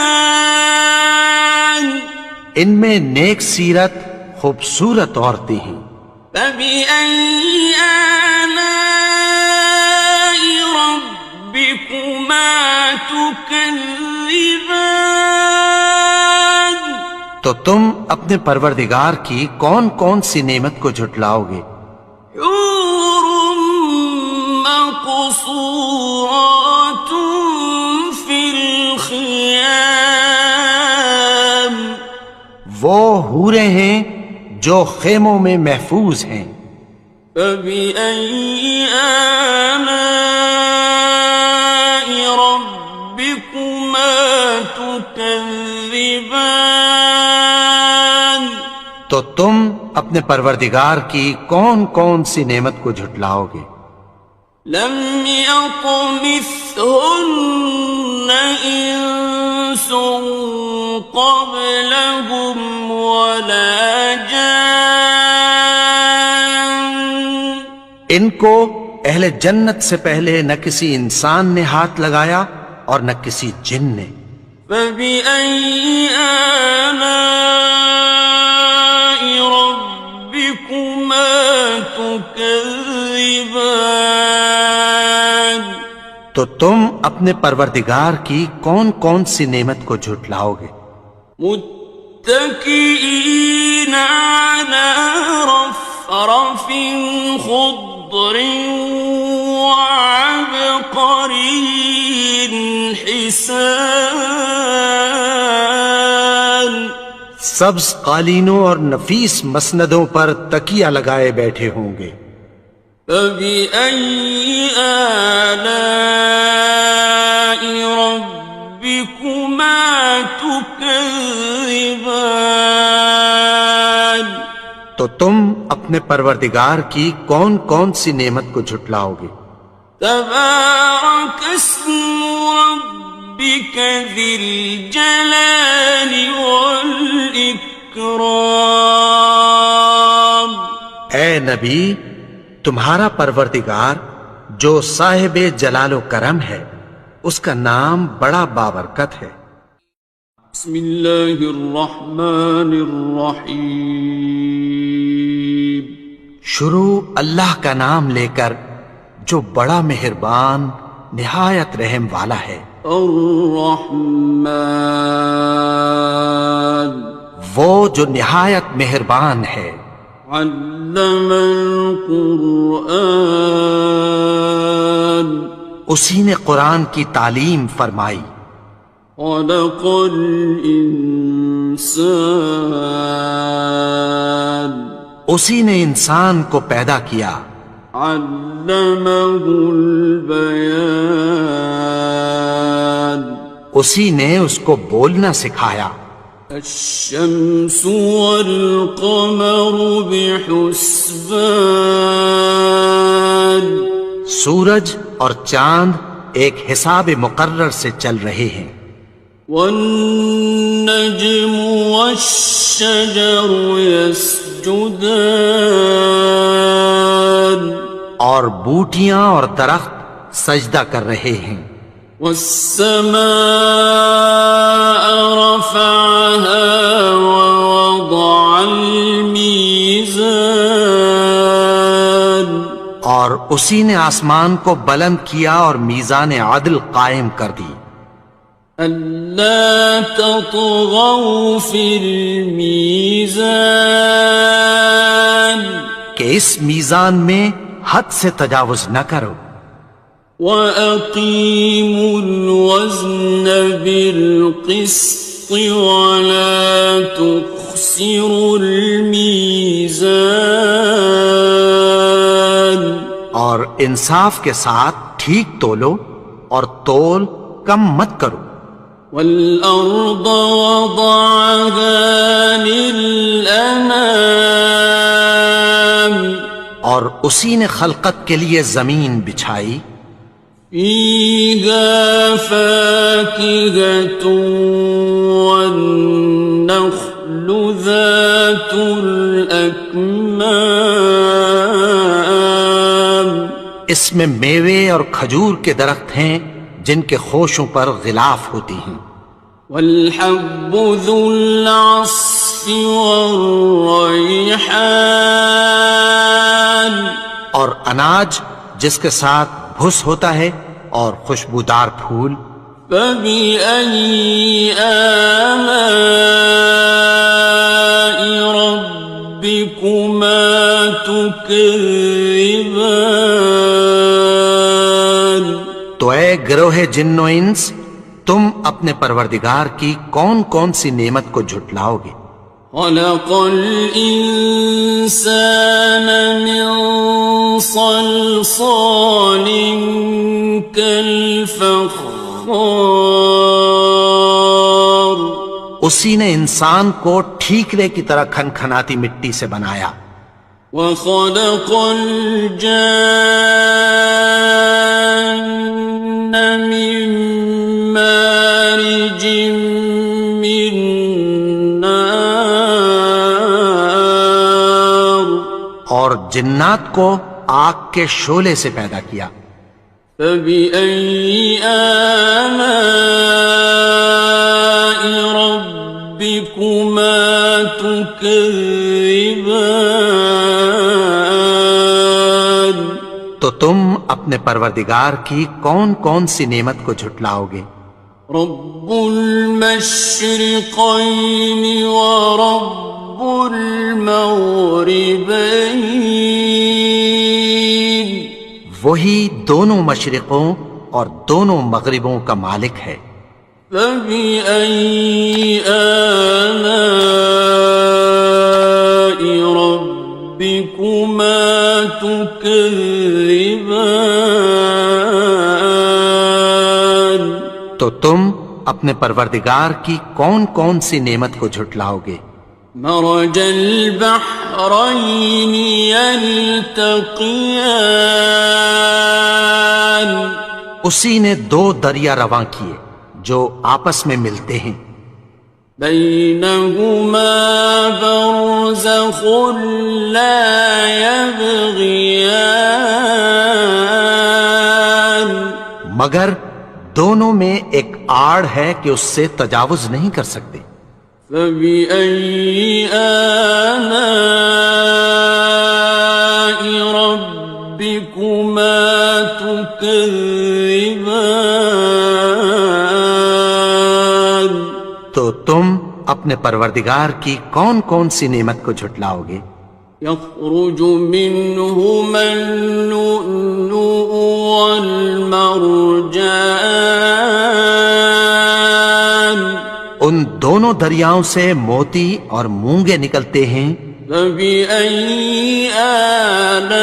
ان میں نیک سیرت خوبصورت عورتیں ہیں. فبأي آلاء ربكما تكذبان تو تم اپنے پروردگار کی کون کون سی نعمت کو جھٹلاؤ گے؟ حور مقصورات في الخيام وہ حوریں ہیں جو خیموں میں محفوظ ہیں. فبأي آلاء ربكما تكذبان تو تم اپنے پروردگار کی کون کون سی نعمت کو جھٹلاؤ گے؟ لم يطمثهن إنس قبلهم ولا جان ان کو اہل جنت سے پہلے نہ کسی انسان نے ہاتھ لگایا اور نہ کسی جن نے. فبأي آلاء ربكما تكذبان تو تم اپنے پروردگار کی کون کون سی نعمت کو جھٹلاؤ گے؟ متكئين على رفرف خضر وعبقري حسان سبز قالینوں اور نفیس مسندوں پر تکیہ لگائے بیٹھے ہوں گے۔ فبأي آلاء ربكما تكذبان تو تم اپنے پروردگار کی کون کون سی نعمت کو جھٹلاؤ گے؟ تبارك اسم ربك ذي الجلال والإكرام اے نبی، تمہارا پروردگار جو صاحب جلال و کرم ہے، اس کا نام بڑا بابرکت ہے۔ بسم اللہ الرحمن الرحیم شروع اللہ کا نام لے کر جو بڑا مہربان نہایت رحم والا ہے۔ الرحمن وہ جو نہایت مہربان ہے۔ علم القرآن اسی نے قرآن کی تعلیم فرمائی۔ خلق الانسان اسی نے انسان کو پیدا کیا۔ علمہ البیان اسی نے اس کو بولنا سکھایا۔ الشمس والقمر بحسبان سورج اور چاند ایک حساب مقرر سے چل رہے ہیں۔ والنجم والشجر يسجدان اور بوٹیاں اور درخت سجدہ کر رہے ہیں۔ والسماء رفعها ووضع الميزان اور اسی نے آسمان کو بلند کیا اور میزان عدل قائم کر دی۔ ألا تطغوا في الميزان کہ اس میزان میں حد سے تجاوز نہ کرو۔ وَأَقِيمُوا الْوَزْنَ بِالْقِسْطِ وَلَا تُخْسِرُوا الْمِيزَانَ اور انصاف کے ساتھ ٹھیک تولو اور تول کم مت کرو۔ وَالْأَرْضَ وَضَعَهَا لِلْأَنَامِ اور اسی نے خلقت کے لیے زمین بچھائی۔ فِيهَا فَاكِهَةٌ وَالنَّخْلُ ذَاتُ الْأَكْمَامِ اس میں میوے اور کھجور کے درخت ہیں جن کے خوشوں پر غلاف ہوتی ہیں۔ وَالْحَبُّ ذُو الْعَصْفِ وَالرَّيْحَانِ اور اناج جس کے ساتھ بھس ہوتا ہے اور خوشبودار پھول۔ فَبِأَيِّ آلَاءِ رَبِّكُمَا تُكَذِّبَانِ تو اے گروہ جن و انس، تم اپنے پروردگار کی کون کون سی نعمت کو جھٹلاؤ گے؟ خلق الإنسان من صلصال كالفخار اسی نے انسان کو ٹھیکرے کی طرح کھنکھناتی مٹی سے بنایا۔ وخلق الجان من مارج من نار اور جنات کو آگ کے شعلے سے پیدا کیا۔ فبأي آلاء ربكما تكذبان تم اپنے پروردگار کی کون کون سی نعمت کو جھٹلاؤ گے؟ رب المشرقين ورب المغربين وہی دونوں مشرقوں اور دونوں مغربوں کا مالک ہے۔ فبأي آلاء ربكما تكذبان تو تم اپنے پروردگار کی کون کون سی نعمت کو جھٹلاؤ گے؟ مرج البحرين يلتقيان اسی نے دو دریا رواں کیے جو آپس میں ملتے ہیں، بينهما برزخ لا يبغيان مگر دونوں میں ایک آڑ ہے کہ اس سے تجاوز نہیں کر سکتے۔ فبأي آلاء ربكما تكذبان تو تم اپنے پروردگار کی کون کون سی نعمت کو جھٹلاؤ گے؟ يخرج منهما اللؤلؤ والمرجان ان دونوں دریاؤں سے موتی اور مونگے نکلتے ہیں۔ فبأي آلاء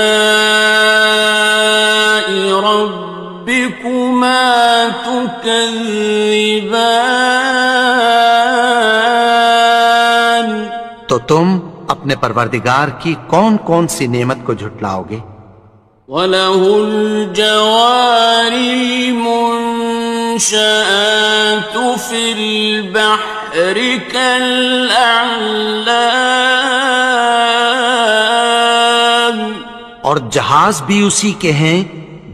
ربكما تكذبان تو تم اپنے پروردگار کی کون کون سی نعمت کو جھٹلاؤ گے؟ وَلَهُ الْجَوَارِ الْمُنشَآتُ فِي الْبَحْرِ كَالْأَعْلَامِ اور جہاز بھی اسی کے ہیں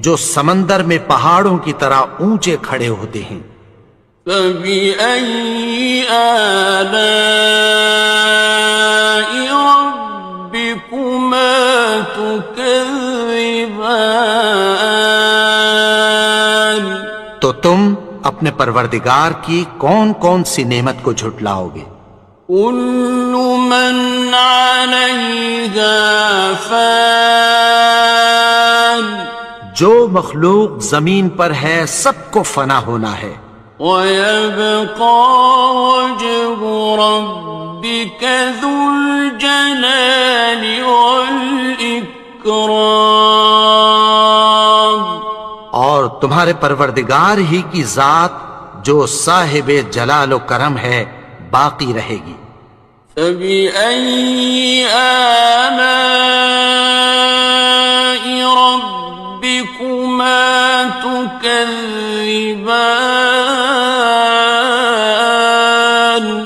جو سمندر میں پہاڑوں کی طرح اونچے کھڑے ہوتے ہیں۔ فَبِأَيِّ آلَاءِ رَبِّكُمَا تُكَذِّبَانِ تو تم اپنے پروردگار کی کون کون سی نعمت کو جھٹلاؤ گے؟ كُلُّ مَنْ عَلَيْهَا فَانٍ جو مخلوق زمین پر ہے سب کو فنا ہونا ہے، وَيَبْقَى وَجْهُ رَبِّكَ ذُو الْجَلَالِ وَالْإِكْرَامِ اور تمہارے پروردگار ہی کی ذات جو صاحب جلال و کرم ہے باقی رہے گی۔ فَبِأَيِّ آلَاءِ رَبِّكُمَا تُكَذِّبَانِ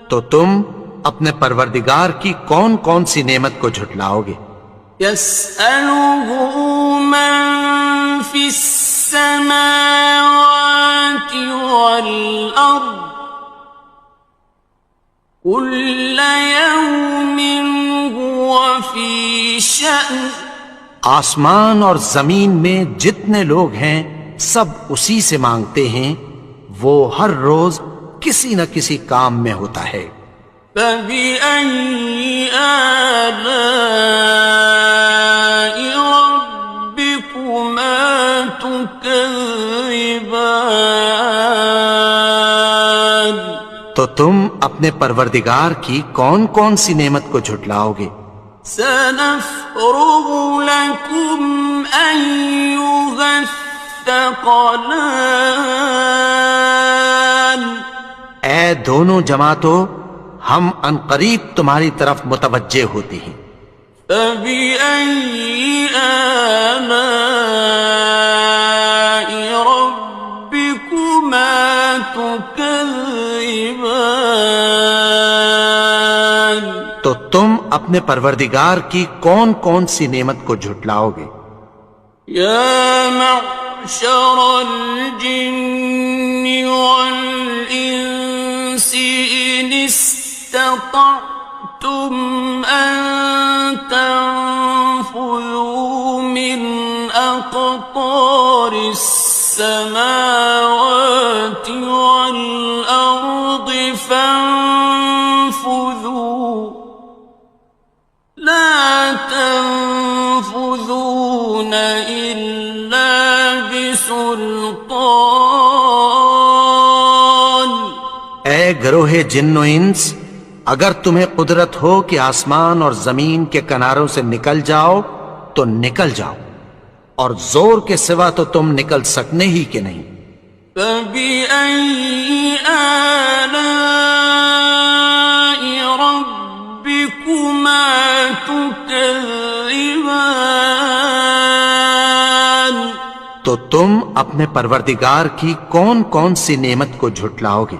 تو تم اپنے پروردگار کی کون کون سی نعمت کو جھٹلاؤ گے؟ يَسْأَلُهُ مَن فِي السَّمَاوَاتِ وَالْأَرْضِ كُلَّ يَوْمٍ هُوَ فِي شَأْنٍ آسمان اور زمین میں جتنے لوگ ہیں سب اسی سے مانگتے ہیں، وہ ہر روز کسی نہ کسی کام میں ہوتا ہے۔ فَبِأَيِّ آلَاءِ رَبِّكُمَا تُكَذِّبَانِ تو تم اپنے پروردگار کی کون کون سی نعمت کو جھٹلاؤ گے؟ سَنَفْرُغُ لَكُمْ أَيُّهَ الثَّقَلَانِ اے دونوں جماعتوں، ہم عنقریب تمہاری طرف متوجہ ہوتے ہیں۔ فَبِأَيِّ آلَاءِ رَبِّكُمَا تُكَذِّبَانِ تو تم اپنے پروردگار کی کون کون سی نعمت کو جھٹلاؤ گے؟ يَا مَعْشَرَ الْجِنِّ وَالْإِنسِ إِنِ اسْتَطَعْتُمْ أَن تَنفُذُوا مِنْ أَقْطَارِ والأرض فانفذوا لا تنفذون إلا بسلطان. اے گروہ جن و انس، اگر تمہیں قدرت ہو کہ آسمان اور زمین کے کناروں سے نکل جاؤ تو نکل جاؤ، اور زور کے سوا تو تم نکل سکنے ہی کہ نہیں. فَبِأَيِّ آلَاءِ رَبِّكُمَا تُكَذِّبَانِ. تو تم اپنے پروردگار کی کون کون سی نعمت کو جھٹلاؤ گے؟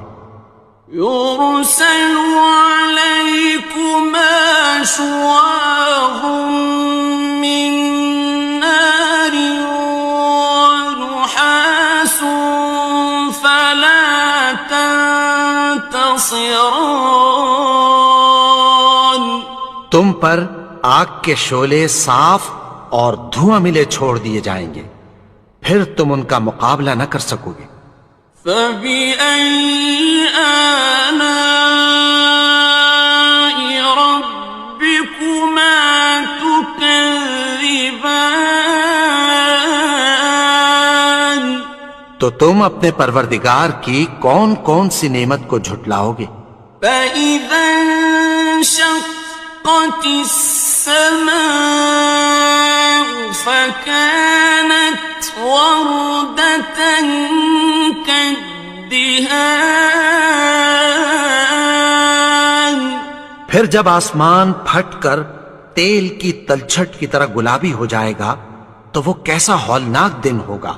يُرْسَلُ عَلَيْكُمَا شُوَاظٌ مِّن نَّارٍ وَنُحَاسٌ فَلَا تَنتَصِرَانِ. تم پر آگ کے شعلے صاف اور دھواں ملے چھوڑ دیے جائیں گے، پھر تم ان کا مقابلہ نہ کر سکو گے. فَبِأَيِّ آلَاءِ رَبِّكُمَا تُكَذِّبَانِ. تو تم اپنے پروردگار کی کون کون سی نعمت کو جھٹلاؤ گے؟ فَإِذَا انشَقَّتِ السَّمَاءُ فَكَانَتْ وَرْدَةً كَالدِّهَانِ. پھر جب آسمان پھٹ کر تیل کی تلچھٹ کی طرح گلابی ہو جائے گا تو وہ کیسا ہولناک دن ہوگا.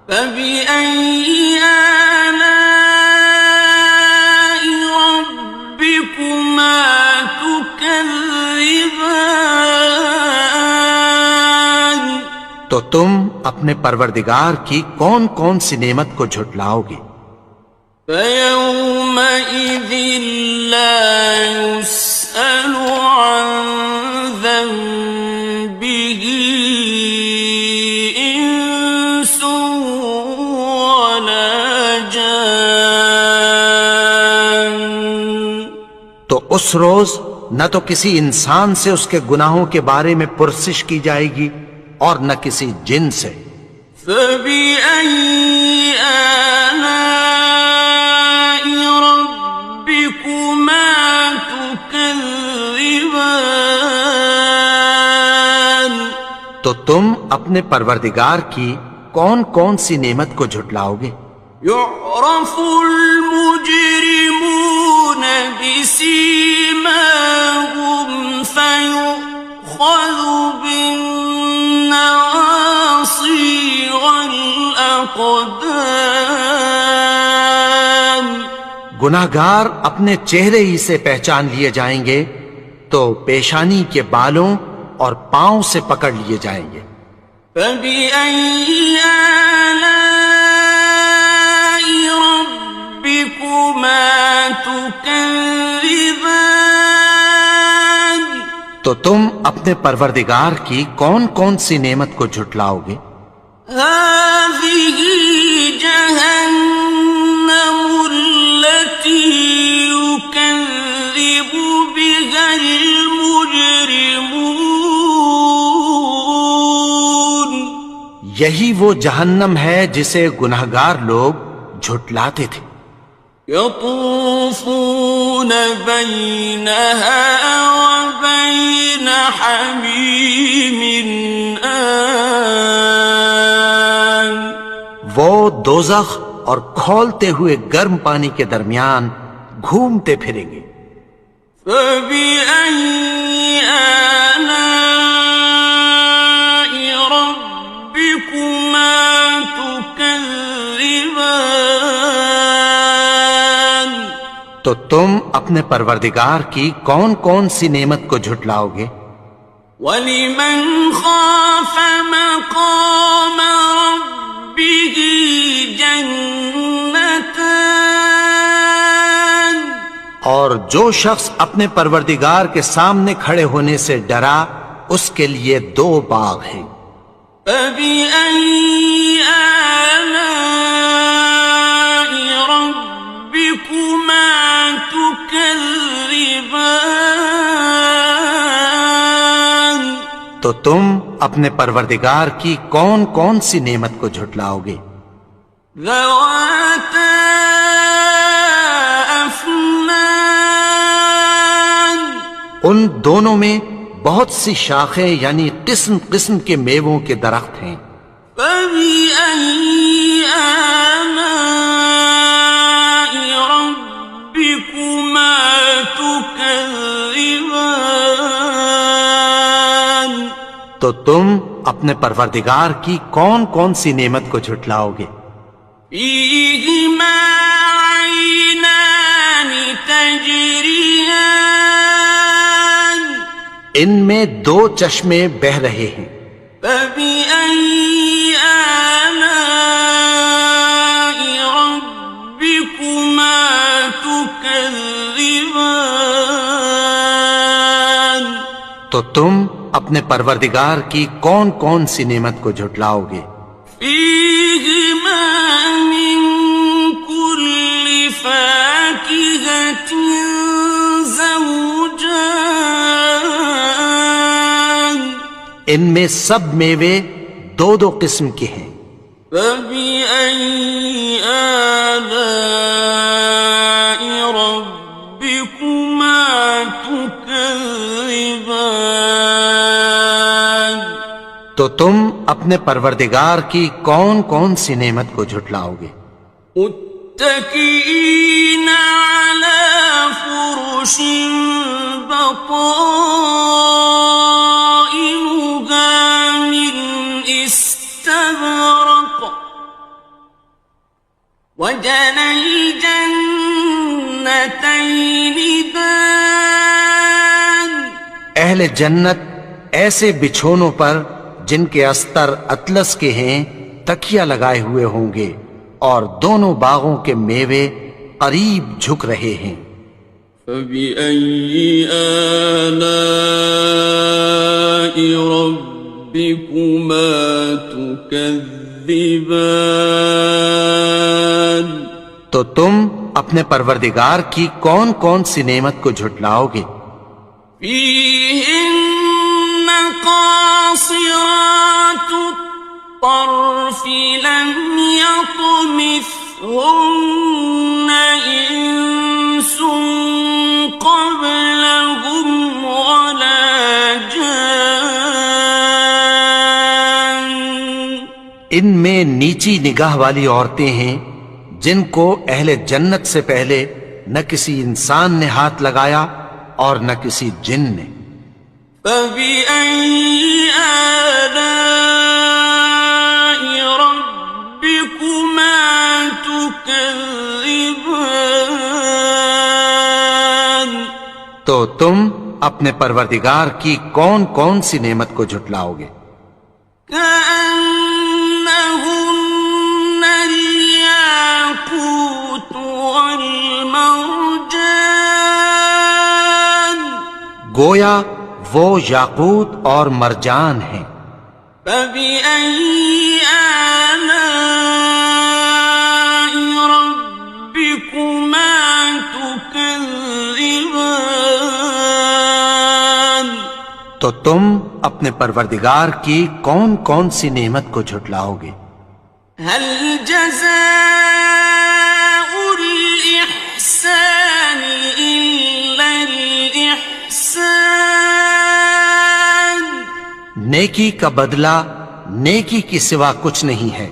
فَبِأَيِّ آلَاءِ رَبِّكُمَا تُكَذِّبَانِ. تو تم اپنے پروردگار کی کون کون سی نعمت کو جھٹلاؤ گے؟ فَيَوْمَئِذٍ لَا يُسْأَلُ عَنْ ذَنبِهِ إِنسٌ وَلَا جَانٌ. تو اس روز نہ تو کسی انسان سے اس کے گناہوں کے بارے میں پرسش کی جائے گی اور نہ کسی جن سے. فَبِأَيِّ آلَاءِ رَبِّكُمَا تُكَذِّبَانِ. تو تم اپنے پروردگار کی کون کون سی نعمت کو جھٹلاؤ گے؟ يُعْرَفُ الْمُجْرِمُونَ بِسِيمَاهُمْ فَيُؤْخَذُ بِالنَّوَاصِي وَالْأَقْدَامِ. گناہگار اپنے چہرے ہی سے پہچان لیے جائیں گے تو پیشانی کے بالوں اور پاؤں سے پکڑ لیے جائیں گے. فَبِأَيِّ آلَاءِ رَبِّكُمَا تُكَذِّبَانِ. تو تم اپنے پروردگار کی کون کون سی نعمت کو جھٹلاؤ گے؟ هَٰذِهِ جَهَنَّمُ الَّتِي يُكَذِّبُ بِهَا الْمُجْرِمُونَ. یہی وہ جہنم ہے جسے گناہگار لوگ جھٹلاتے تھے. يَطُوفُونَ بَيْنَهَا وَبَيْنَ حَمِيمٍ آنٍ. وہ دوزخ اور کھولتے ہوئے گرم پانی کے درمیان گھومتے پھریں گے. فَبِأَيِّ آلَاءِ رَبِّكُمَا تُكَذِّبَانِ. تو تم اپنے پروردگار کی کون کون سی نعمت کو جھٹلاؤ گے؟ وَلِمَنْ خَافَ مَقَامَ رَبِّهِ جَنَّتَانِ. اور جو شخص اپنے پروردگار کے سامنے کھڑے ہونے سے ڈرا اس کے لیے 2 باغ ہیں. فَبِأَيِّ آلَاءِ رَبِّكُمَا تو تم اپنے پروردگار کی کون کون سی نعمت کو جھٹلاؤ گے؟ ذواتا افنان، ان دونوں میں بہت سی شاخیں یعنی قسم قسم کے میووں کے درخت ہیں۔ فبأي آلاء ربكما تكذبان، تو تم اپنے پروردگار کی کون کون سی نعمت کو جھٹلاؤ گے؟ فيهما عينان تجريان، ان میں دو چشمے بہ رہے ہیں۔ فبأي آلاء ربكما تكذبان، تو تم اپنے پروردگار کی کون کون سی نعمت کو جھٹلاؤ گے؟ فيهما من كل فاكهة زوجان، ان میں سب میوے دو دو قسم کے ہیں۔ فبأي آلاء ربكما تكذبان، تو تم اپنے پروردگار کی کون کون سی نعمت کو جھٹلاؤ گے؟ متكئين على فرش بطائنها من استبرق، وجنى الجنتين دان، اہل جنت ایسے بچھونوں پر جن کے استر اطلس کے ہیں تکیہ لگائے ہوئے ہوں گے، اور دونوں باغوں کے میوے قریب جھک رہے ہیں۔ فبأي آلاء ربكما تكذبان، تو تم اپنے پروردگار کی کون کون سی نعمت کو جھٹلاؤ گے؟ فيهن قاصرات الطرف لم يطمثهن إنس قبلهم ولا جان، ان میں نیچی نگاہ والی عورتیں ہیں جن کو اہل جنت سے پہلے نہ کسی انسان نے ہاتھ لگایا اور نہ کسی جن نے۔ فبأي آلاء ربكما تكذبان، تو تم اپنے پروردگار کی کون کون سی نعمت کو جھٹلاؤ گے؟ كأنهن الياقوت والمرجان، گویا وہ یاقوت اور مرجان ہیں۔ فبأي آلاء ربكما تكذبان، تو تم اپنے پروردگار کی کون کون سی نعمت کو جھٹلاؤ گے؟ هل جزاء الإحسان إلا الإحسان، نیکی کا بدلہ نیکی کی سوا کچھ نہیں ہے۔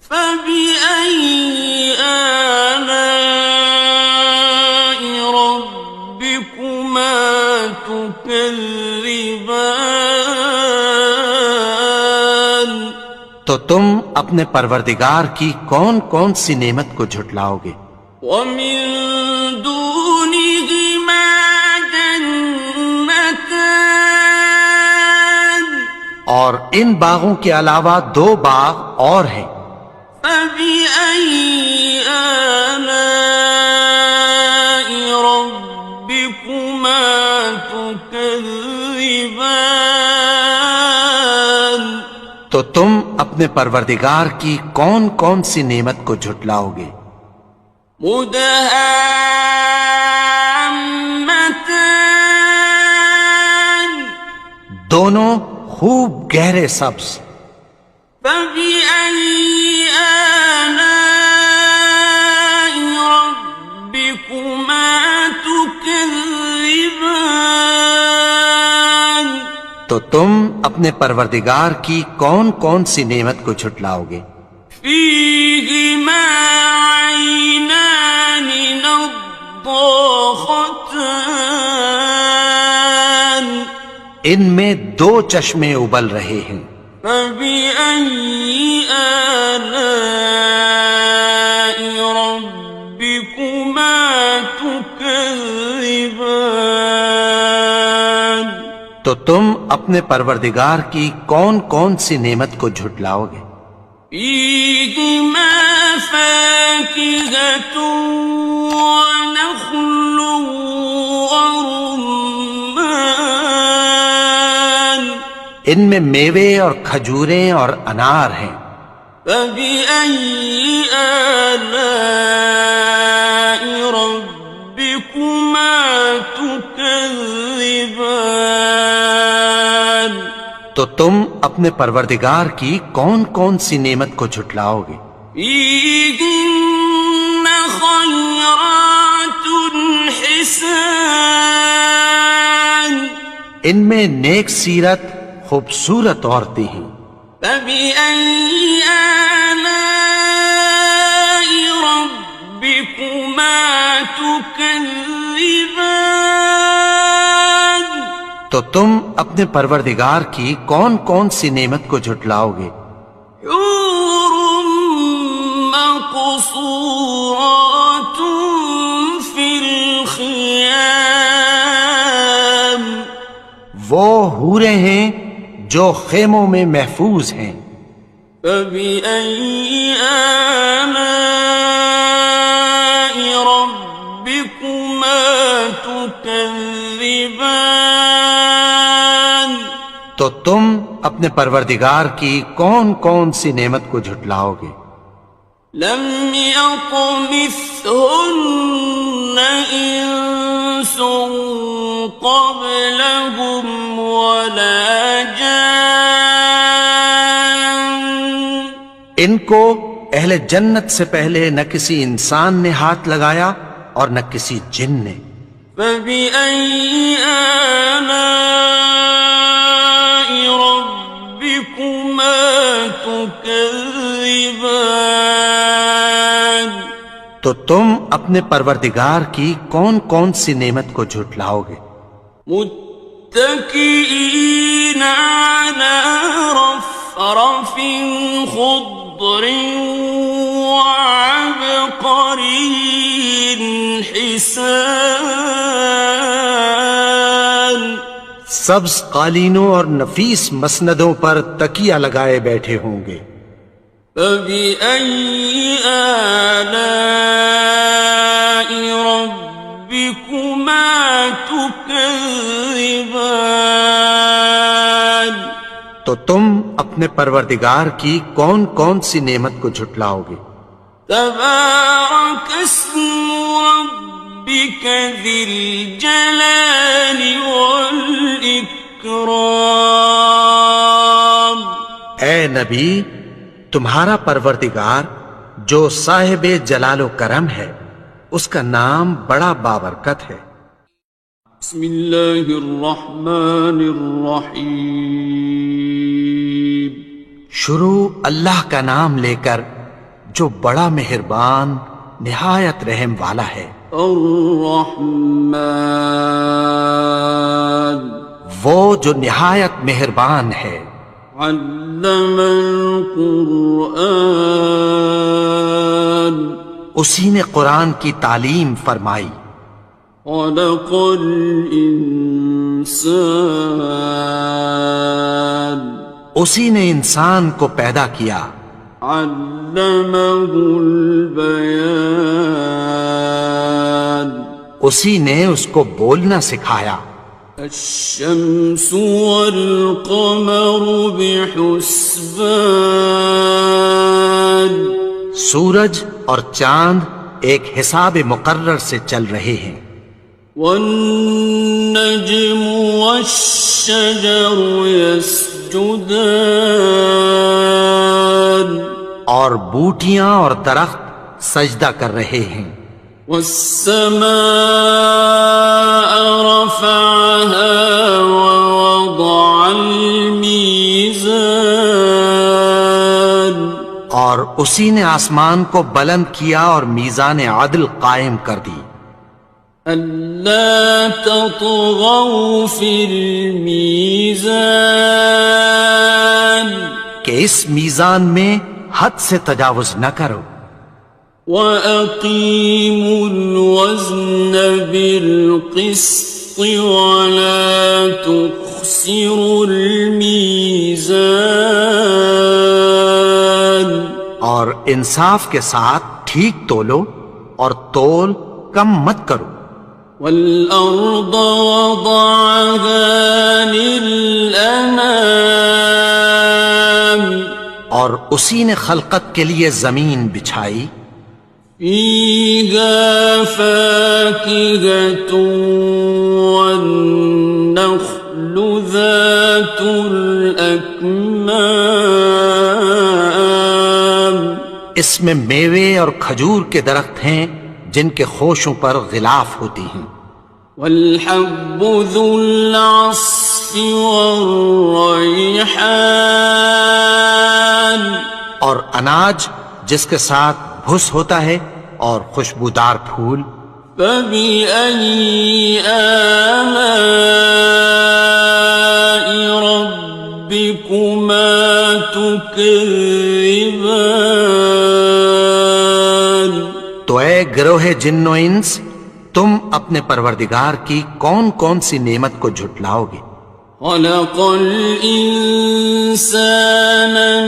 فبأي آلاء ربكما تكذبان، تو تم اپنے پروردگار کی کون کون سی نعمت کو جھٹلاؤ گے؟ ومن دونهما جنتان، اور ان باغوں کے علاوہ دو باغ اور ہیں۔ فبأي آلاء ربكما تكذبان، تو تم اپنے پروردگار کی کون کون سی نعمت کو جھٹلاؤ گے؟ مدهامتان، دونوں خوب گہرے سبز. فبأي آلاء ربكما تكذبان. تو تم اپنے پروردگار کی کون کون سی نعمت کو جھٹلاؤ گے؟ فيهما عينان نضاختان. ان میں دو چشمے ابل رہے ہیں. فبأي آلاء ربكما تكذبان. تو تم اپنے پروردگار کی کون کون سی نعمت کو جھٹلاؤ گے؟ فيهما فاكهة ونخل ورمان. ان میں میوے اور کھجوریں اور انار ہیں. فبأي آلاء ربكما تكذبان. تو تم اپنے پروردگار کی کون کون سی نعمت کو جھٹلاؤ گے؟ فيهن خيرات حسان. ان میں نیک سیرت خوبصورت عورتیں ہیں. فبأي آلاء ربكما تكذبان. تو تم اپنے پروردگار کی کون کون سی نعمت کو جھٹلاؤ گے؟ حور مقصورات في الخيام. وہ حوریں ہیں جو خیموں میں محفوظ ہیں. فبأي آلاء ربكما تكذبان. تو تم اپنے پروردگار کی کون کون سی نعمت کو جھٹلاؤ گے؟ لم يطمثهن إنس قبلهم ولا جان. ان کو اہل جنت سے پہلے نہ کسی انسان نے ہاتھ لگایا اور نہ کسی جن نے. فبأي آلاء ربكما تكذبان. تو تم اپنے پروردگار کی کون کون سی نعمت کو جھٹلاؤ گے؟ متكئين على رفرف خضر وعبقري حسان. سبز قالینوں اور نفیس مسندوں پر تکیہ لگائے بیٹھے ہوں گے. فبأي آلاء ربكما تكذبان. تو تم اپنے پروردگار کی کون کون سی نعمت کو جھٹلاؤ گے؟ تبارك اسم ربك ذي الجلال والإكرام. اے نبی، تمہارا پروردگار جو صاحب جلال و کرم ہے، اس کا نام بڑا بابرکت ہے. بسم اللہ الرحمن الرحیم. شروع اللہ کا نام لے کر جو بڑا مہربان نہایت رحم والا ہے. الرحمن وہ جو نہایت مہربان ہے. علم القرآن اسی نے قرآن کی تعلیم فرمائی. خلق الانسان اسی نے انسان کو پیدا کیا. علمه البیان اسی نے اس کو بولنا سکھایا. الشمس والقمر بحسبان سورج اور چاند ایک حساب مقرر سے چل رہے ہیں. والنجم والشجر يسجدان يسجدان اور بوٹیاں اور درخت سجدہ کر رہے ہیں. والسماء رفعها ووضع الميزان اور اسی نے آسمان کو بلند کیا اور میزان عدل قائم کر دی. ألا تطغوا في الميزان کہ اس میزان میں حد سے تجاوز نہ کرو. وَأَقِيمُوا الْوَزْنَ بِالْقِسْطِ وَلَا تُخْسِرُوا الْمِيزَانَ اور انصاف کے ساتھ ٹھیک تولو اور تول کم مت کرو. وَالْأَرْضَ وَضَعَهَا لِلْأَنَامِ اور اسی نے خلقت کے لیے زمین بچھائی. فِيهَا فَاكِهَةٌ وَالنَّخْلُ ذَاتُ الْأَكْمَامِ اس میں میوے اور کھجور کے درخت ہیں جن کے خوشوں پر غلاف ہوتی ہیں. وَالْحَبُّ ذُو الْعَصْفِ وَالرَّيْحَانِ اور اناج جس کے ساتھ بھس ہوتا ہے اور خوشبودار پھول. فَبِأَيِّ آلَاءِ رَبِّكُمَا تُكَذِّبَانِ تو اے گروہ جن و انس، تم اپنے پروردگار کی کون کون سی نعمت کو جھٹلاؤ گے؟ خَلَقَ الْإِنسَانَ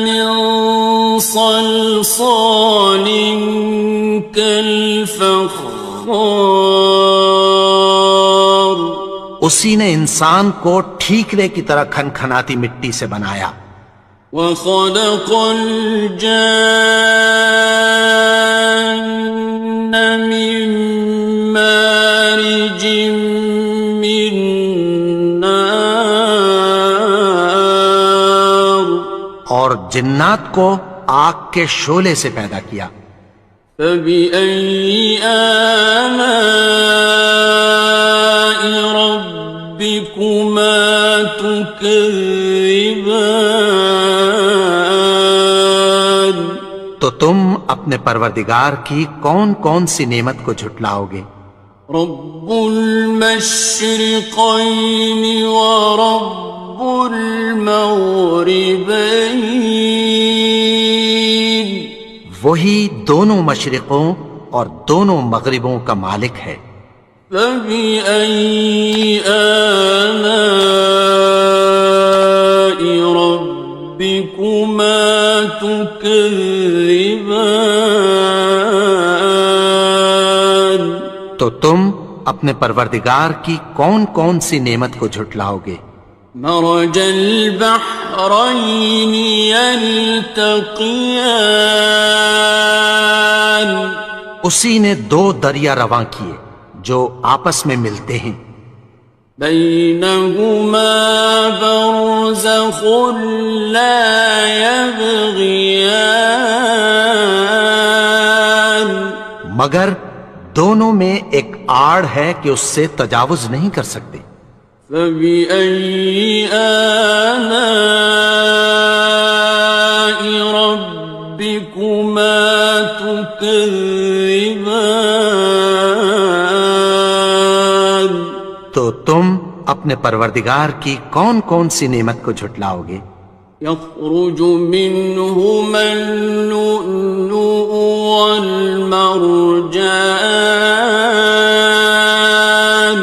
مِنْ صَلْصَالٍ كَالْفَخَّارِ اسی نے انسان کو ٹھیکرے کی طرح کھنکھناتی مٹی سے بنایا. وَخَلَقَ الْجَانَّ مِن مَّارِجٍ مِّن نَّارٍ اور جنات کو آگ کے شعلے سے پیدا کیا. فَبِأَيِّ آلَاءِ رَبِّكُمَا تُكَذِّبَانِ تو تم اپنے پروردگار کی کون کون سی نعمت کو جھٹلاؤ گے؟ رب المشرقين ورب المغربين وہی دونوں مشرقوں اور دونوں مغربوں کا مالک ہے. فبأي آلاء ربكما تكذبان تو تم اپنے پروردگار کی کون کون سی نعمت کو جھٹلاؤ گے؟ مرج البحرين يلتقيان اسی نے دو دریا رواں کیے جو آپس میں ملتے ہیں. بينهما برزخ لا يبغيان مگر دونوں میں ایک آڑ ہے کہ اس سے تجاوز نہیں کر سکتے. فبأي آلاء ربكما تكذبان تو تم اپنے پروردگار کی کون کون سی نعمت کو جھٹلاؤ گے؟ يخرج منهما اللؤلؤ والمرجان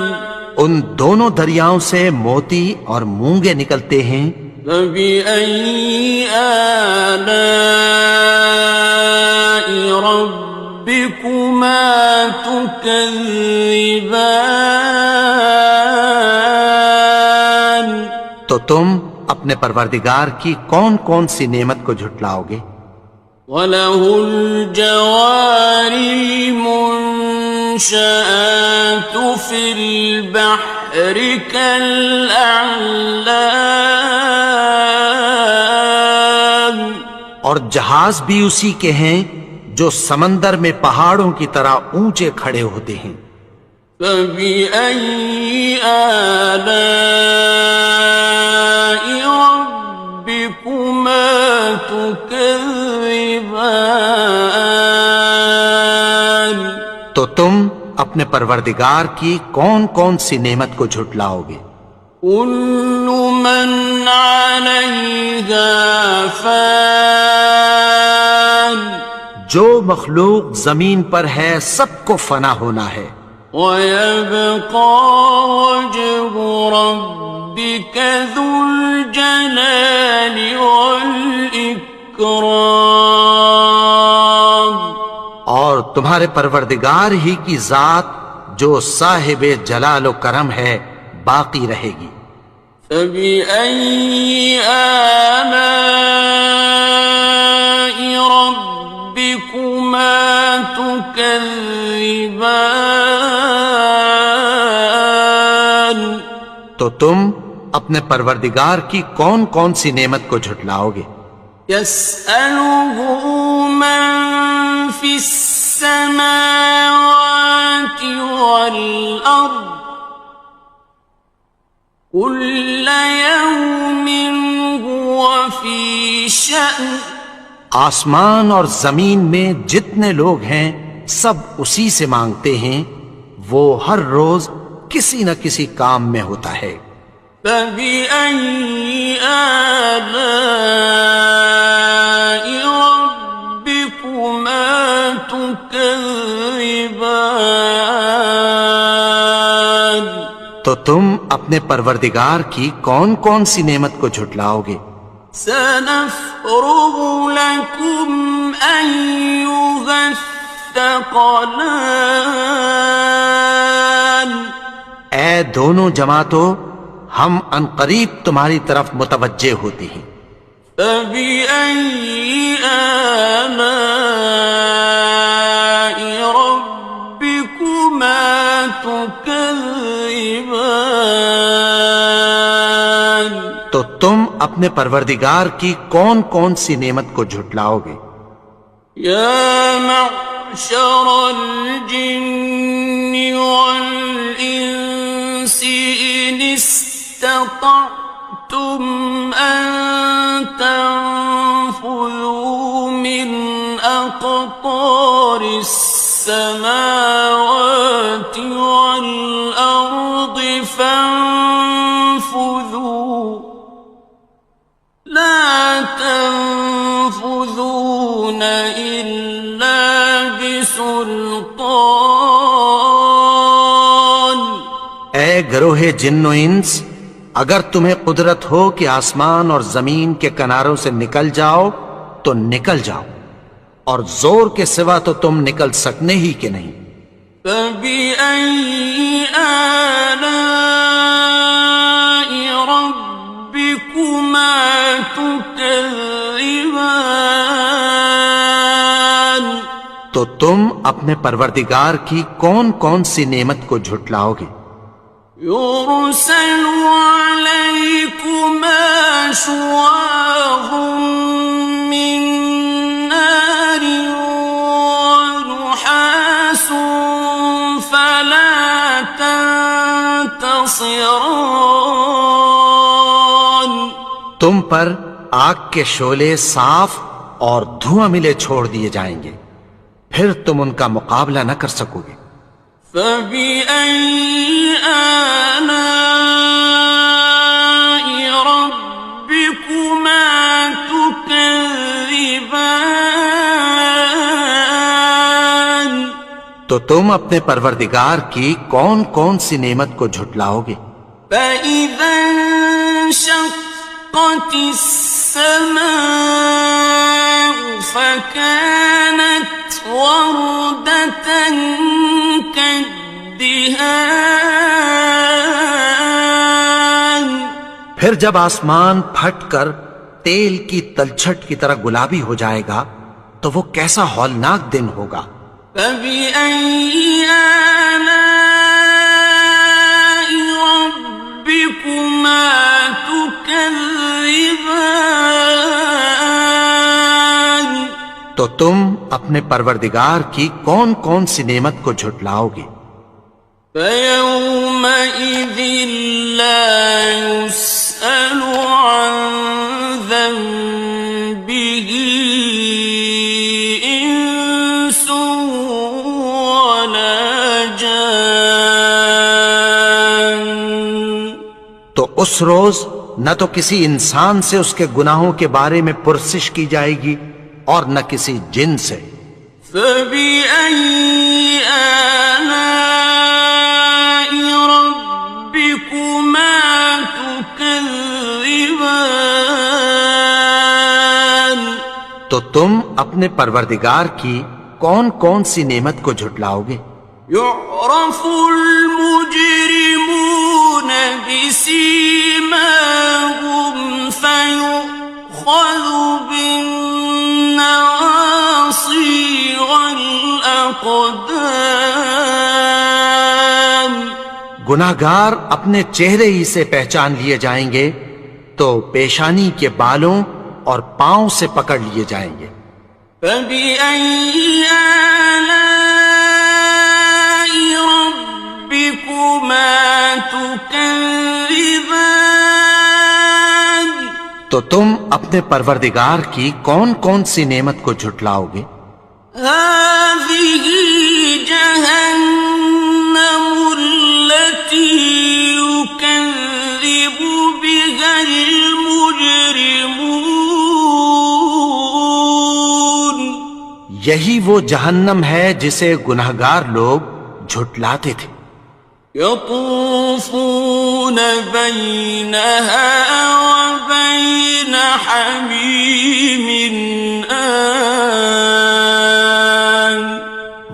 ان دونوں دریاؤں سے موتی اور مونگے نکلتے ہیں. فبأي آلاء ربكما تكذبان تو تم اپنے پروردگار کی کون کون سی نعمت کو جھٹلاؤ گے؟ وَلَهُ الْجَوَارِ الْمُنشَآتُ فِي الْبَحْرِ كَالْأَعْلَامِ اور جہاز بھی اسی کے ہیں جو سمندر میں پہاڑوں کی طرح اونچے کھڑے ہوتے ہیں. فبأي آلاء ربكما تكذبان تو تم اپنے پروردگار کی کون کون سی نعمت کو جھٹلاؤ گے؟ كل من عليها فان جو مخلوق زمین پر ہے سب کو فنا ہونا ہے. ويبقى وجه ربك ذو الجلال والإكرام اور تمہارے پروردگار ہی کی ذات جو صاحب جلال و کرم ہے باقی رہے گی. فبأي آلاء ربكما تكذبان تو تم اپنے پروردگار کی کون کون سی نعمت کو جھٹلاؤ گے؟ يسأله من في السماوات والأرض كل يوم هو في شأن آسمان اور زمین میں جتنے لوگ ہیں سب اسی سے مانگتے ہیں، وہ ہر روز کسی نہ کسی کام میں ہوتا ہے. فبأي آلاء ربكما تكذبان تو تم اپنے پروردگار کی کون کون سی نعمت کو جھٹلاؤ گے؟ سنفرغ لكم أيها الثقلان اے دونوں جماعتوں، ہم عنقریب تمہاری طرف متوجہ ہوتے ہیں. فبأي آلاء ربكما تكذبان تو تم اپنے پروردگار کی کون کون سی نعمت کو جھٹلاؤ گے؟ يا معشر الجن والإنس إن استطعتم أن تنفذوا من أقطار السماوات والأرض فانفذوا لا تنفذون إلا بسلطان اے گروہ جن و انس، اگر تمہیں قدرت ہو کہ آسمان اور زمین کے کناروں سے نکل جاؤ تو نکل جاؤ، اور زور کے سوا تو تم نکل سکنے ہی کہ نہیں. فبأي آلاء ربكما تكذبان تو تم اپنے پروردگار کی کون کون سی نعمت کو جھٹلاؤ گے؟ يرسل عليكما شواظ من نار ونحاس فلا تنتصران تم پر آگ کے شعلے صاف اور دھواں ملے چھوڑ دیے جائیں گے، پھر تم ان کا مقابلہ نہ کر سکو گے. فبأي آلاء ربكما تكذبان تو تم اپنے پروردگار کی کون کون سی نعمت کو جھٹلاؤ گے؟ فإذا انشقت السماء فكانت وردة كالدهان پھر جب آسمان پھٹ کر تیل کی تلچھٹ کی طرح گلابی ہو جائے گا تو وہ کیسا ہولناک دن ہوگا. فبأي آلاء ربكما تكذبان تو تم اپنے پروردگار کی کون کون سی نعمت کو جھٹلاؤ گے؟ فَيَوْمَئِذٍ لَا يُسْأَلُ عَنْ ذَنبِهِ إِنسٌ وَلَا جَانٌّ۔ تو اس روز نہ تو کسی انسان سے اس کے گناہوں کے بارے میں پرسش کی جائے گی اور نہ کسی جن سے۔ فَبِأَيِّ آلَاءِ رَبِّكُمَا تُكَذِّبَانِ؟ تو تم اپنے پروردگار کی کون کون سی نعمت کو جھٹلاؤ گے؟ يُعْرَفُ الْمُجْرِمُونَ بِسِيمَاهُمْ فَيُؤْخَذُ بِالنَّوَاصِي وَالْأَقْدَامِ۔ گناہگار اپنے چہرے ہی سے پہچان لیے جائیں گے تو پیشانی کے بالوں اور پاؤں سے پکڑ لیے جائیں گے۔ فَبِأَيِّ آلَاءِ رَبِّكُمَا تُكَذِّبَانِ؟ تو تم اپنے پروردگار کی کون کون سی نعمت کو جھٹلاؤ گے؟ هَٰذِهِ جَهَنَّمُ الَّتِي يُكَذِّبُ بِهَا الْمُجْرِمُونَ۔ یہی وہ جہنم ہے جسے گناہگار لوگ جھٹلاتے تھے۔ يَطُوفُونَ بَيْنَهَا وَبَيْنَ حَمِيمٍ آنٍ۔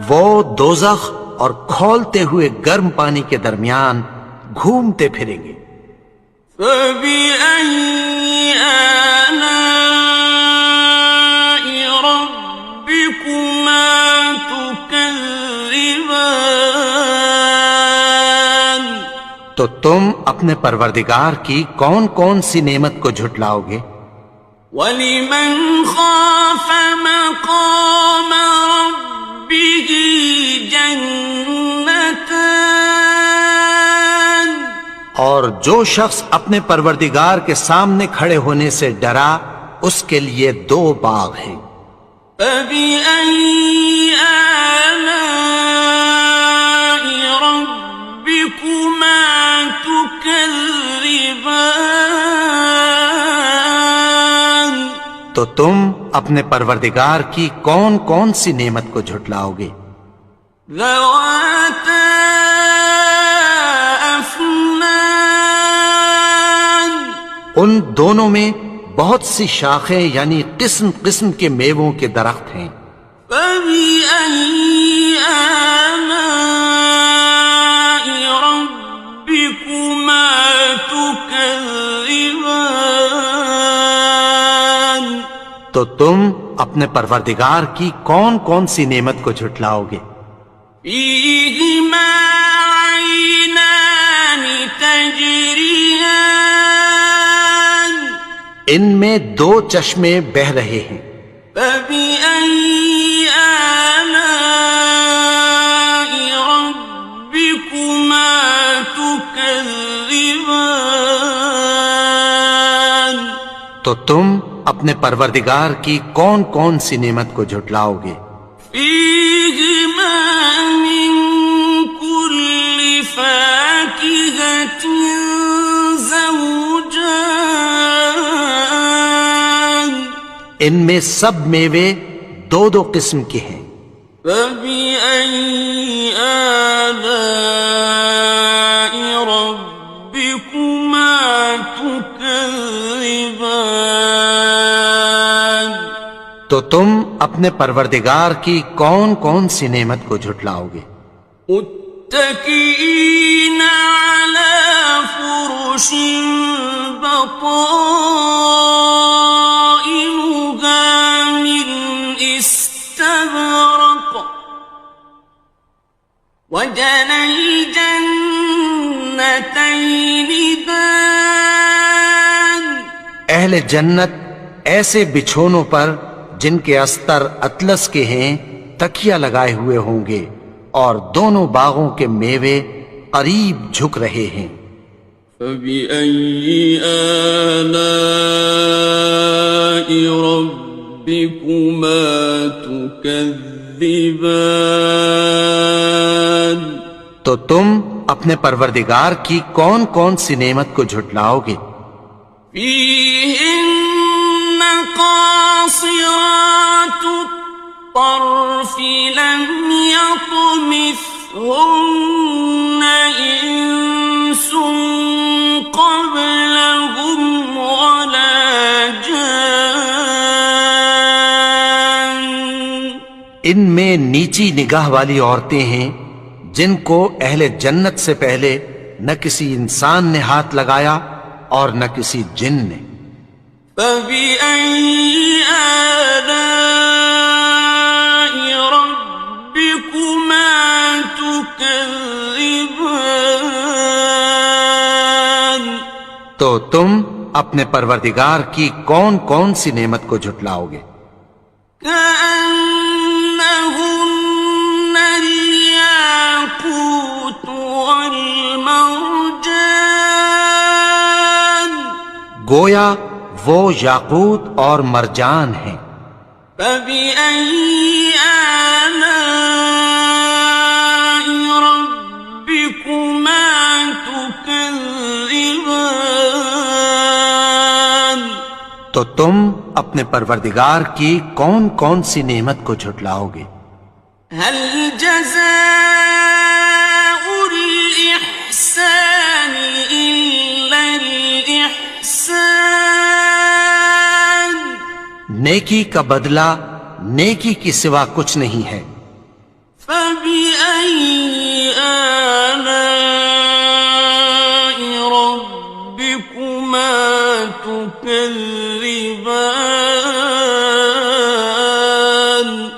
وہ دوزخ اور کھولتے ہوئے گرم پانی کے درمیان گھومتے پھریں گے۔ فَبِأَيِّ آلَاءِ رَبِّكُمَا تُكَذِّبَانِ؟ تو تم اپنے پروردگار کی کون کون سی نعمت کو جھٹلاؤ گے؟ وَلِمَنْ خَافَ مَقَامَ رَبِّهِ جَنَّتَانِ؟ اور جو شخص اپنے پروردگار کے سامنے کھڑے ہونے سے ڈرا اس کے لیے 2 باغ ہیں۔ فَبِأَيِّ آلَاءِ رَبِّكُمَا تُكَذِّبَانِ؟ تو تم اپنے پروردگار کی کون کون سی نعمت کو جھٹلاؤ گے؟ ذَوَاتَا أَفْنَانٍ۔ ان دونوں میں بہت سی شاخیں یعنی قسم قسم کے میووں کے درخت ہیں۔ فَبِأَيِّ آلَاءِ رَبِّكُمَا تُكَذِّبَانِ؟ تو تم اپنے پروردگار کی کون کون سی نعمت کو جھٹلاؤ گے؟ فِيهِمَا عَيْنَانِ تَجْرِيَانِ۔ ان میں 2 چشمے بہہ رہے ہیں۔ فَبِأَيِّ آلَاءِ رَبِّكُمَا تُكَذِّبَانِ؟ تو تم اپنے پروردگار کی کون کون سی نعمت کو جھٹلاؤ گے؟ فِيهِمَا مِن كُلِّ فَاكِهَةٍ زَوْجَانِ۔ ان میں سب میوے 2 قسم کے ہیں۔ فَبِأَيِّ آلَاءِ رَبِّكُمَا تُكَذِّبَانِ؟ تو تم اپنے پروردگار کی کون کون سی نعمت کو جھٹلاؤ گے؟ متكئين على فرش بطائنها من استبرق وجنى الجنتين دان۔ اہل جنت ایسے بچھونوں پر جن کے استر اطلس کے ہیں تکیہ لگائے ہوئے ہوں گے، اور دونوں باغوں کے میوے قریب جھک رہے ہیں۔ فَبِأَيِّ آلَاءِ رَبِّكُمَا تُكَذِّبَانِ؟ تو تم اپنے پروردگار کی کون کون سی نعمت کو جھٹلاؤ گے؟ فيهن قاصرات الطرف لم يطمثهن إنس قبلهم ولا جان۔ ان میں نیچی نگاہ والی عورتیں ہیں جن کو اہل جنت سے پہلے نہ کسی انسان نے ہاتھ لگایا اور نہ کسی جن نے۔ فبأي آلاء ربكما تكذبان؟ تو تم اپنے پروردگار کی کون کون سی نعمت کو جھٹلاؤ گے؟ كأنهن الياقوت والمرجان، گویا وہ یاقوت اور مرجان ہیں۔ فبأي آلاء ربكما تكذبان؟ تو تم اپنے پروردگار کی کون کون سی نعمت کو جھٹلاؤ گے؟ هل جزاء الإحسان إلا الإحسان؟ نیکی کا بدلہ نیکی کی سوا کچھ نہیں ہے۔ فبأي آلاء ربكما تكذبان؟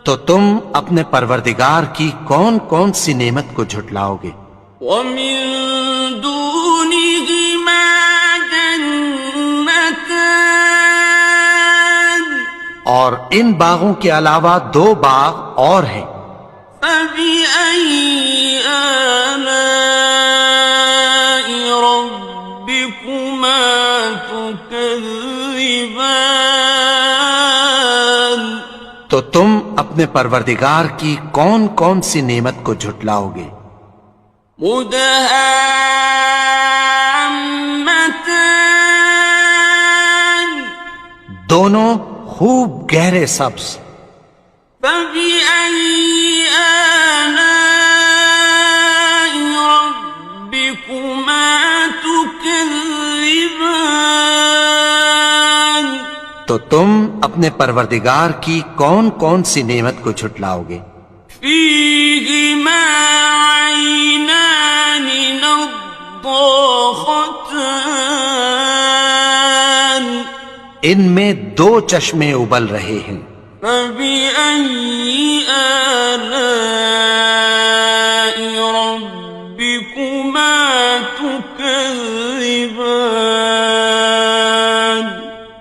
تو تم اپنے پروردگار کی کون کون سی نعمت کو جھٹلاؤ گے؟ ومن دونهما جنتان، اور ان باغوں کے علاوہ دو باغ اور ہیں۔ فبأي آلاء ربكما تكذبان؟ تو تم اپنے پروردگار کی کون کون سی نعمت کو جھٹلاؤ گے؟ مدهامتان، دونوں خوب گہرے سبز۔ فبأي آلاء ربكما تكذبان؟ تو تم اپنے پروردگار کی کون کون سی نعمت کو جھٹلاؤ گے؟ فيهما عينان نضاختان، ان میں دو چشمے ابل رہے ہیں۔ فبأي آلاء ربكما تكذبان؟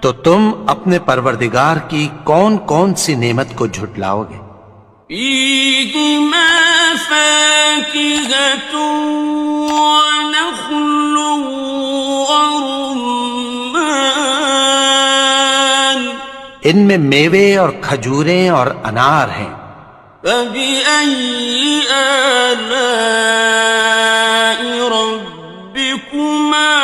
تو تم اپنے پروردگار کی کون کون سی نعمت کو جھٹلاؤ گے؟ فيهما فاكهة ونخل ورمان، ان میں میوے اور کھجوریں اور انار ہیں۔ فبأي آلاء ربكما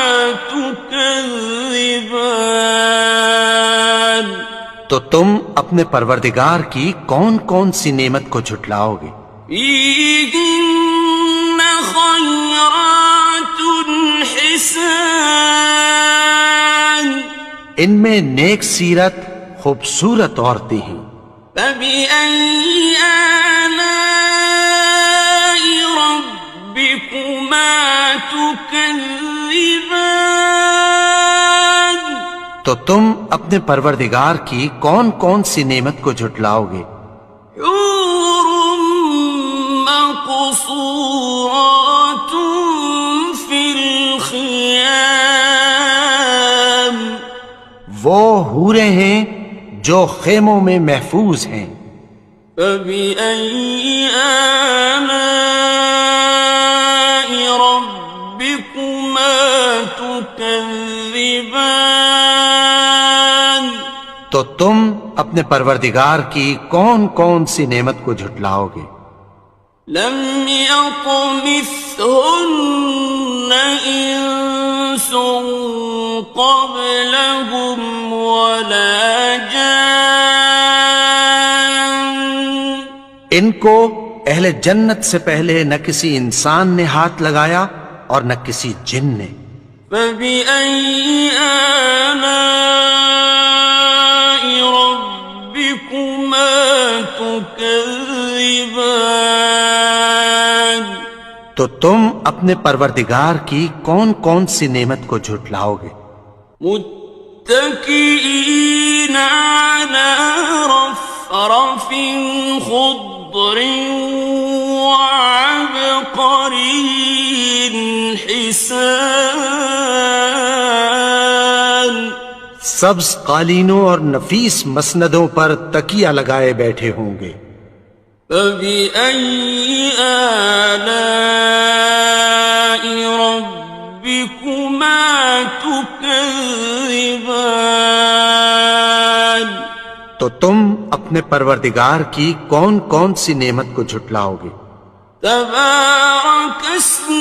تكذبان؟ تو تم اپنے پروردگار کی کون کون سی نعمت کو جھٹلاؤ گے؟ فيهن خيرات حسان، ان میں نیک سیرت خوبصورت عورتیں ہیں۔ فبأي آلاء ربكما تكذبان؟ تو تم اپنے پروردگار کی کون کون سی نعمت کو جھٹلاؤ گے؟ حور مقصورات في الخيام، وہ حوریں ہیں جو خیموں میں محفوظ ہیں. فبأي آلاء ربكما تكذبان تو تم اپنے پروردگار کی کون کون سی نعمت کو جھٹلاؤ گے؟ لم يطمثهن إنس قبلهم ولا جان ان کو اہل جنت سے پہلے نہ کسی انسان نے ہاتھ لگایا اور نہ کسی جن نے. فبأي آلاء ربكما تكذبان تو تم اپنے پروردگار کی کون کون سی نعمت کو جھٹلاؤ گے؟ متكئين على رفرف خضر وعبقري حسان سبز قالینوں اور نفیس مسندوں پر تکیہ لگائے بیٹھے ہوں گے. فبأي آلاء ربكما تكذبان تو تم اپنے پروردگار کی کون کون سی نعمت کو جھٹلاؤ گے؟ تبارك اسم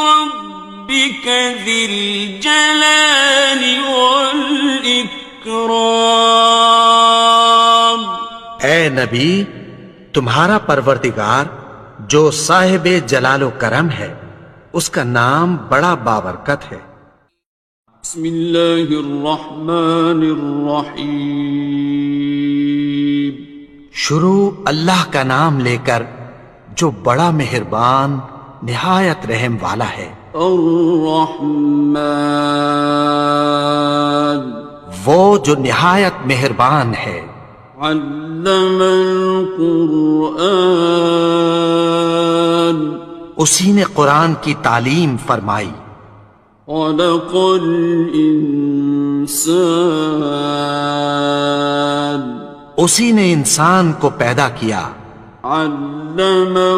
ربك ذي الجلال والإكرام. اے نبی، تمہارا پروردگار جو صاحب جلال و کرم ہے اس کا نام بڑا بابرکت ہے. بسم اللہ الرحمن الرحیم. شروع اللہ کا نام لے کر جو بڑا مہربان نہایت رحم والا ہے. الرحمن وہ جو نہایت مہربان ہے. علم القرآن اسی نے قرآن کی تعلیم فرمائی. خلق الانسان اسی نے انسان کو پیدا کیا. علمہ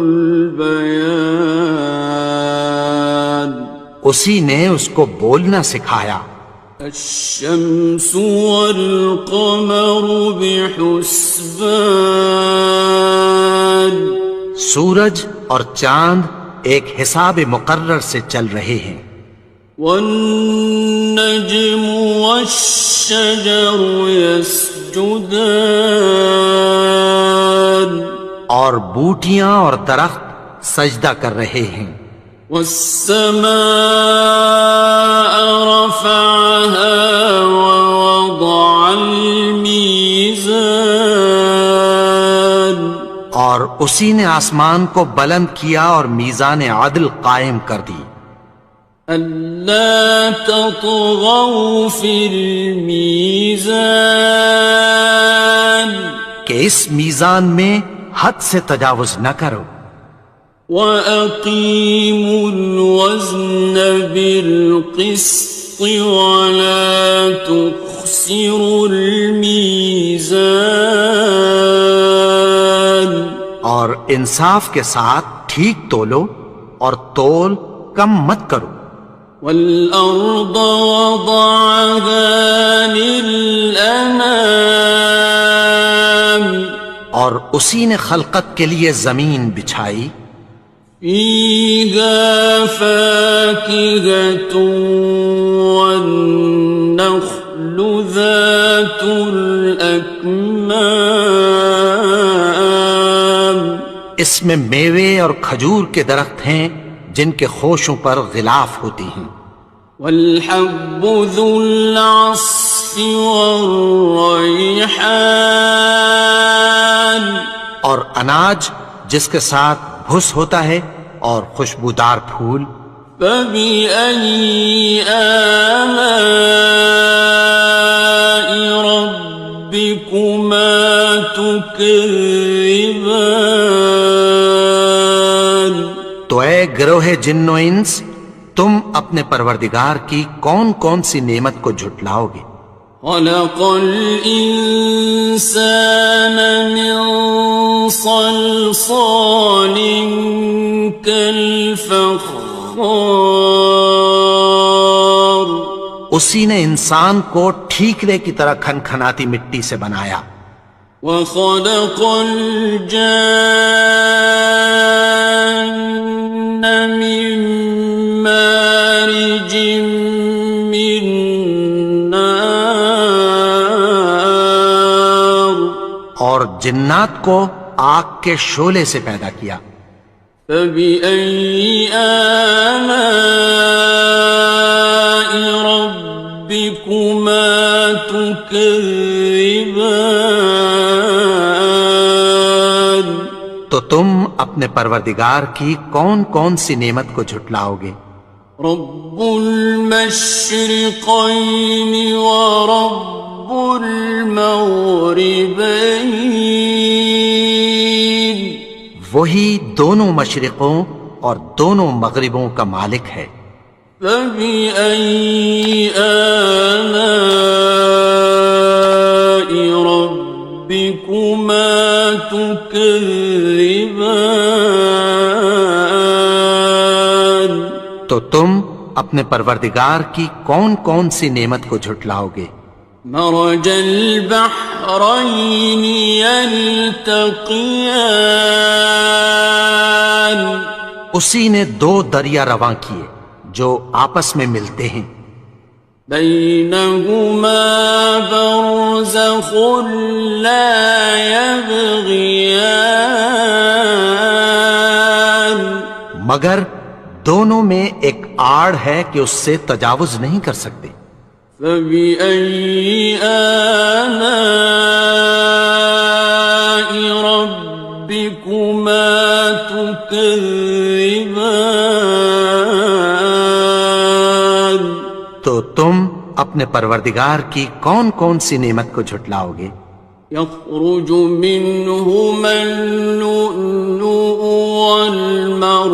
البیان اسی نے اس کو بولنا سکھایا. الشمس والقمر بحسبان سورج اور چاند ایک حساب مقرر سے چل رہے ہیں. والنجم والشجر يسجدان اور بوٹیاں اور درخت سجدہ کر رہے ہیں. والسماء رفعها ووضع الميزان اور اسی نے آسمان کو بلند کیا اور میزان عدل قائم کر دی. ألا تطغوا في الميزان کہ اس میزان میں حد سے تجاوز نہ کرو. وَأَقِيمُوا الْوَزْنَ بِالْقِسْطِ وَلَا تُخْسِرُوا الْمِيزَانَ اور انصاف کے ساتھ ٹھیک تولو اور تول کم مت کرو. وَالْأَرْضَ وَضَعَهَا لِلْأَنَامِ اور اسی نے خلقت کے لیے زمین بچھائی. فِيهَا فَاكِهَةٌ وَالنَّخْلُ ذَاتُ الْأَكْمَامِ اس میں میوے اور کھجور کے درخت ہیں جن کے خوشوں پر غلاف ہوتی ہیں. وَالْحَبُّ ذُو الْعَصْفِ وَالرَّيْحَانِ اور اناج جس کے ساتھ بھس ہوتا ہے اور خوشبودار پھول. فَبِأَيِّ آلَاءِ رَبِّكُمَا تُكَذِّبَانِ تو اے گروہ جن و انس، تم اپنے پروردگار کی کون کون سی نعمت کو جھٹلاؤ گے؟ خلق الإنسان من صلصال كالفخار اسی نے انسان کو ٹھیکرے کی طرح کھنکھناتی مٹی سے بنایا. وخلق الجان من مارج من نار اور جنات کو آگ کے شعلے سے پیدا کیا. فبأي آلاء ربكما تكذبان تو تم اپنے پروردگار کی کون کون سی نعمت کو جھٹلاؤ گے؟ رب المشرقين ورب المغربين وہی دونوں مشرقوں اور دونوں مغربوں کا مالک ہے. فبأي آلاء ربكما تكذبان تو تم اپنے پروردگار کی کون کون سی نعمت کو جھٹلاؤ گے؟ مرج البحرين يلتقيان اسی نے دو دریا رواں کیے جو آپس میں ملتے ہیں. بينهما برزخ لا يبغيان مگر دونوں میں ایک آڑ ہے کہ اس سے تجاوز نہیں کر سکتے. فبأي آلاء ربكما تكذبان تو تم اپنے پروردگار کی کون کون سی نعمت کو جھٹلاؤ گے؟ يخرج منهما اللؤلؤ والمرجان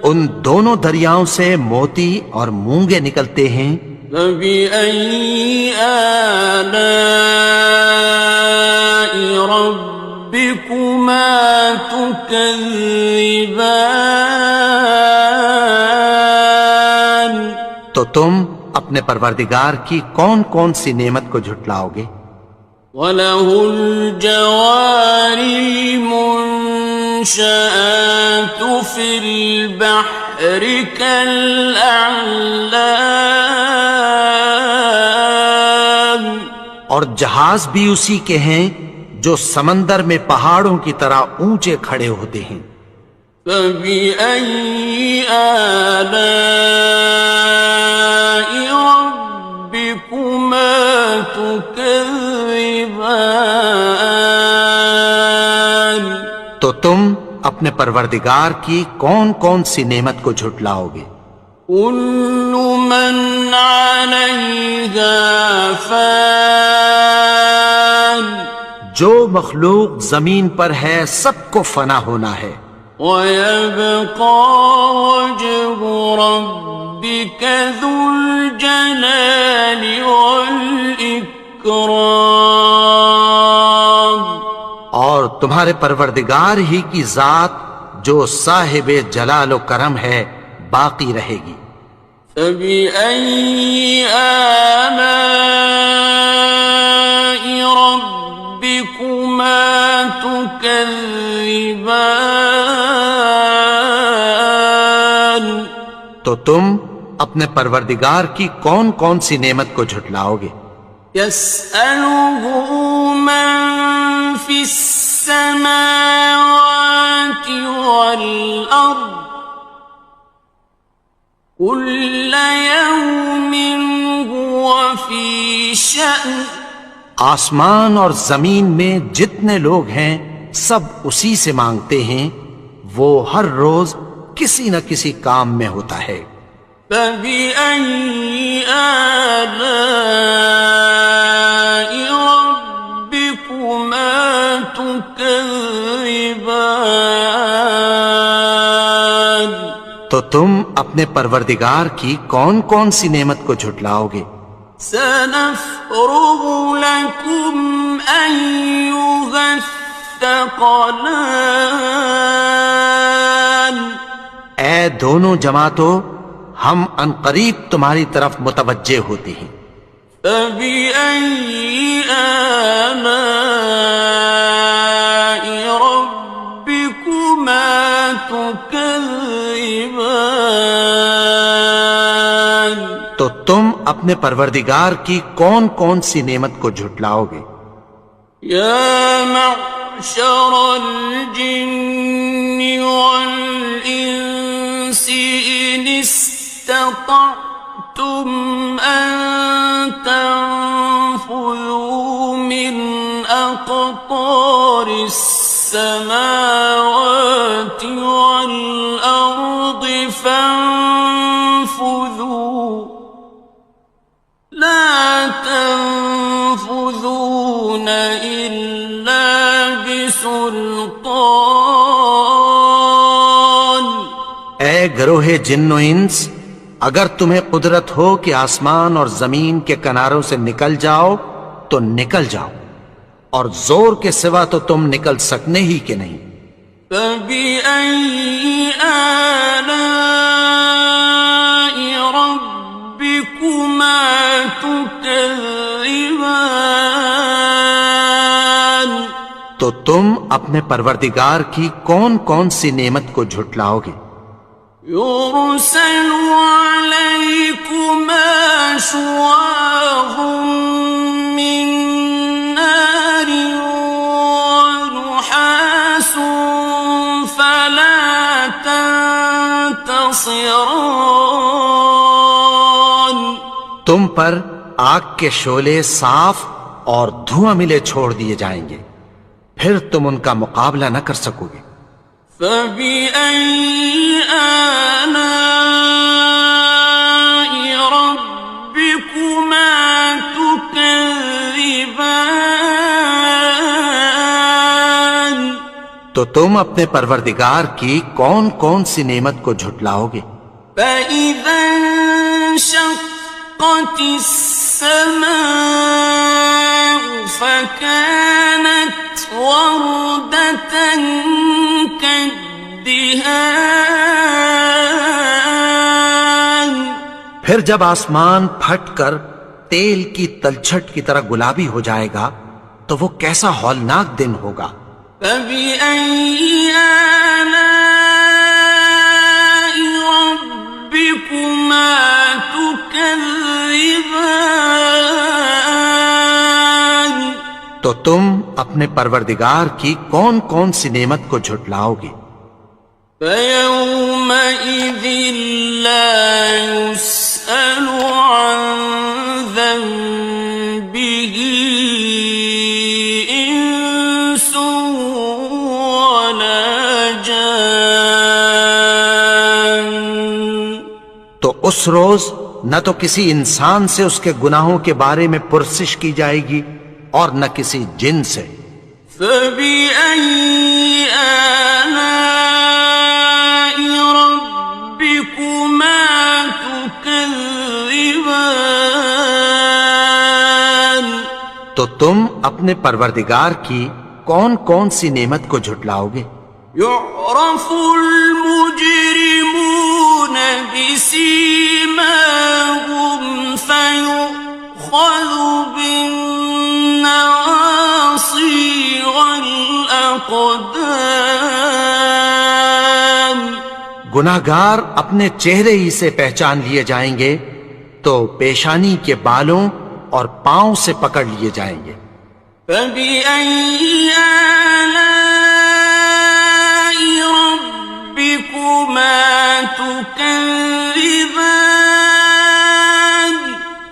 ان دونوں دریاؤں سے موتی اور مونگے نکلتے ہیں. فبأي آلاء ربكما تكذبان تو تم اپنے پروردگار کی کون کون سی نعمت کو جھٹلاؤ گے؟ وَلَهُ الْجَوَارِ الْمُنشَآتُ فِي الْبَحْرِ كَالْأَعْلَامِ اور جہاز بھی اسی کے ہیں جو سمندر میں پہاڑوں کی طرح اونچے کھڑے ہوتے ہیں. فَبِأَيِّ آلَاءِ رَبِّكُمَا تُكَذِّبَانِ تو تم اپنے پروردگار کی کون کون سی نعمت کو جھٹلاؤ گے؟ كُلُّ مَنْ عَلَيْهَا فَانٍ جو مخلوق زمین پر ہے سب کو فنا ہونا ہے. وَيَبْقَى وَجْهُ رَبِّكَ ذُو الْجَلَالِ وَالْإِكْرَامِ اور تمہارے پروردگار ہی کی ذات جو صاحب جلال و کرم ہے باقی رہے گی. فَبِأَيِّ آلَاءِ رَبِّكُمَا تُكَذِّبَانِ تو تم اپنے پروردگار کی کون کون سی نعمت کو جھٹلاؤ گے؟ يَسْأَلُهُ مَن فِي السَّمَاوَاتِ وَالْأَرْضِ كُلَّ يَوْمٍ هُوَ فِي شَأْنٍ آسمان اور زمین میں جتنے لوگ ہیں سب اسی سے مانگتے ہیں، وہ ہر روز کسی نہ کسی کام میں ہوتا ہے. فَبِأَيِّ آلَاءِ رَبِّكُمَا تُكَذِّبَانِ تو تم اپنے پروردگار کی کون کون سی نعمت کو جھٹلاؤ گے؟ سنفرغ لكم أيها الثقلان اے دونوں جماعتوں، ہم عنقریب تمہاری طرف متوجہ ہوتے ہیں۔ فبأي آلاء ربكما تكذبان تو تم اپنے پروردگار کی کون کون سی نعمت کو جھٹلاؤ گے؟ يا معشر الجن والإنس إن استطعتم أن تنفذوا من أقطار السماوات والأرض فانفذوا لا تنفذون إلا بسلطان اے گروہ جن و انس، اگر تمہیں قدرت ہو کہ آسمان اور زمین کے کناروں سے نکل جاؤ تو نکل جاؤ، اور زور کے سوا تو تم نکل سکنے ہی کہ نہیں۔ فبأي آلاء ربكما تكذبان تو تم اپنے پروردگار کی کون کون سی نعمت کو جھٹلاؤ گے؟ يرسل عليكما شواظ من نار ونحاس فلا تنتصران تم پر آگ کے شعلے صاف اور دھواں ملے چھوڑ دیے جائیں گے، پھر تم ان کا مقابلہ نہ کر سکو گے۔ فبأي آلاء ربكما تكذبان تو تم اپنے پروردگار کی کون کون سی نعمت کو جھٹلاؤ گے؟ فإذا انشقت السماء فكانت وردة كالدهان پھر جب آسمان پھٹ کر تیل کی تلچھٹ کی طرح گلابی ہو جائے گا تو وہ کیسا ہولناک دن ہوگا۔ فبأي آلاء ربكما تكذبان تو تم اپنے پروردگار کی کون کون سی نعمت کو جھٹلاؤ گے؟ فيومئذ لا يسأل عن ذنبه إنس ولا جان تو اس روز نہ تو کسی انسان سے اس کے گناہوں کے بارے میں پرسش کی جائے گی اور نہ کسی جن سے۔ فبأي آلاء ربكما تكذبان تو تم اپنے پروردگار کی کون کون سی نعمت کو جھٹلاؤ گے؟ يعرف المجرمون بسيماهم فيؤخذ بالنواصي والأقدام گناہگار اپنے چہرے ہی سے پہچان لیے جائیں گے تو پیشانی کے بالوں اور پاؤں سے پکڑ لیے جائیں گے۔ فبأي آلاء ربكما تكذبان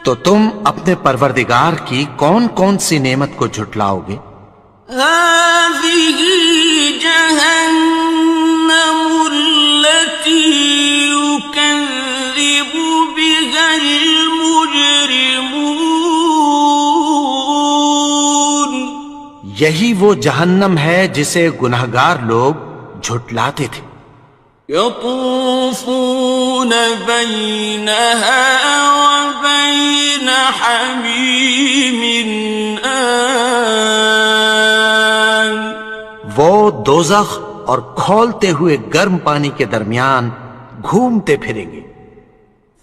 تو تم اپنے پروردگار کی کون کون سی نعمت کو جھٹلاؤ گے؟ هذه جهنم التي يكذب بها المجرمون یہی وہ جہنم ہے جسے گناہگار لوگ جھٹلاتے تھے۔ يطوفون بينها وبين حميم آن وہ دوزخ اور کھولتے ہوئے گرم پانی کے درمیان گھومتے پھریں گے.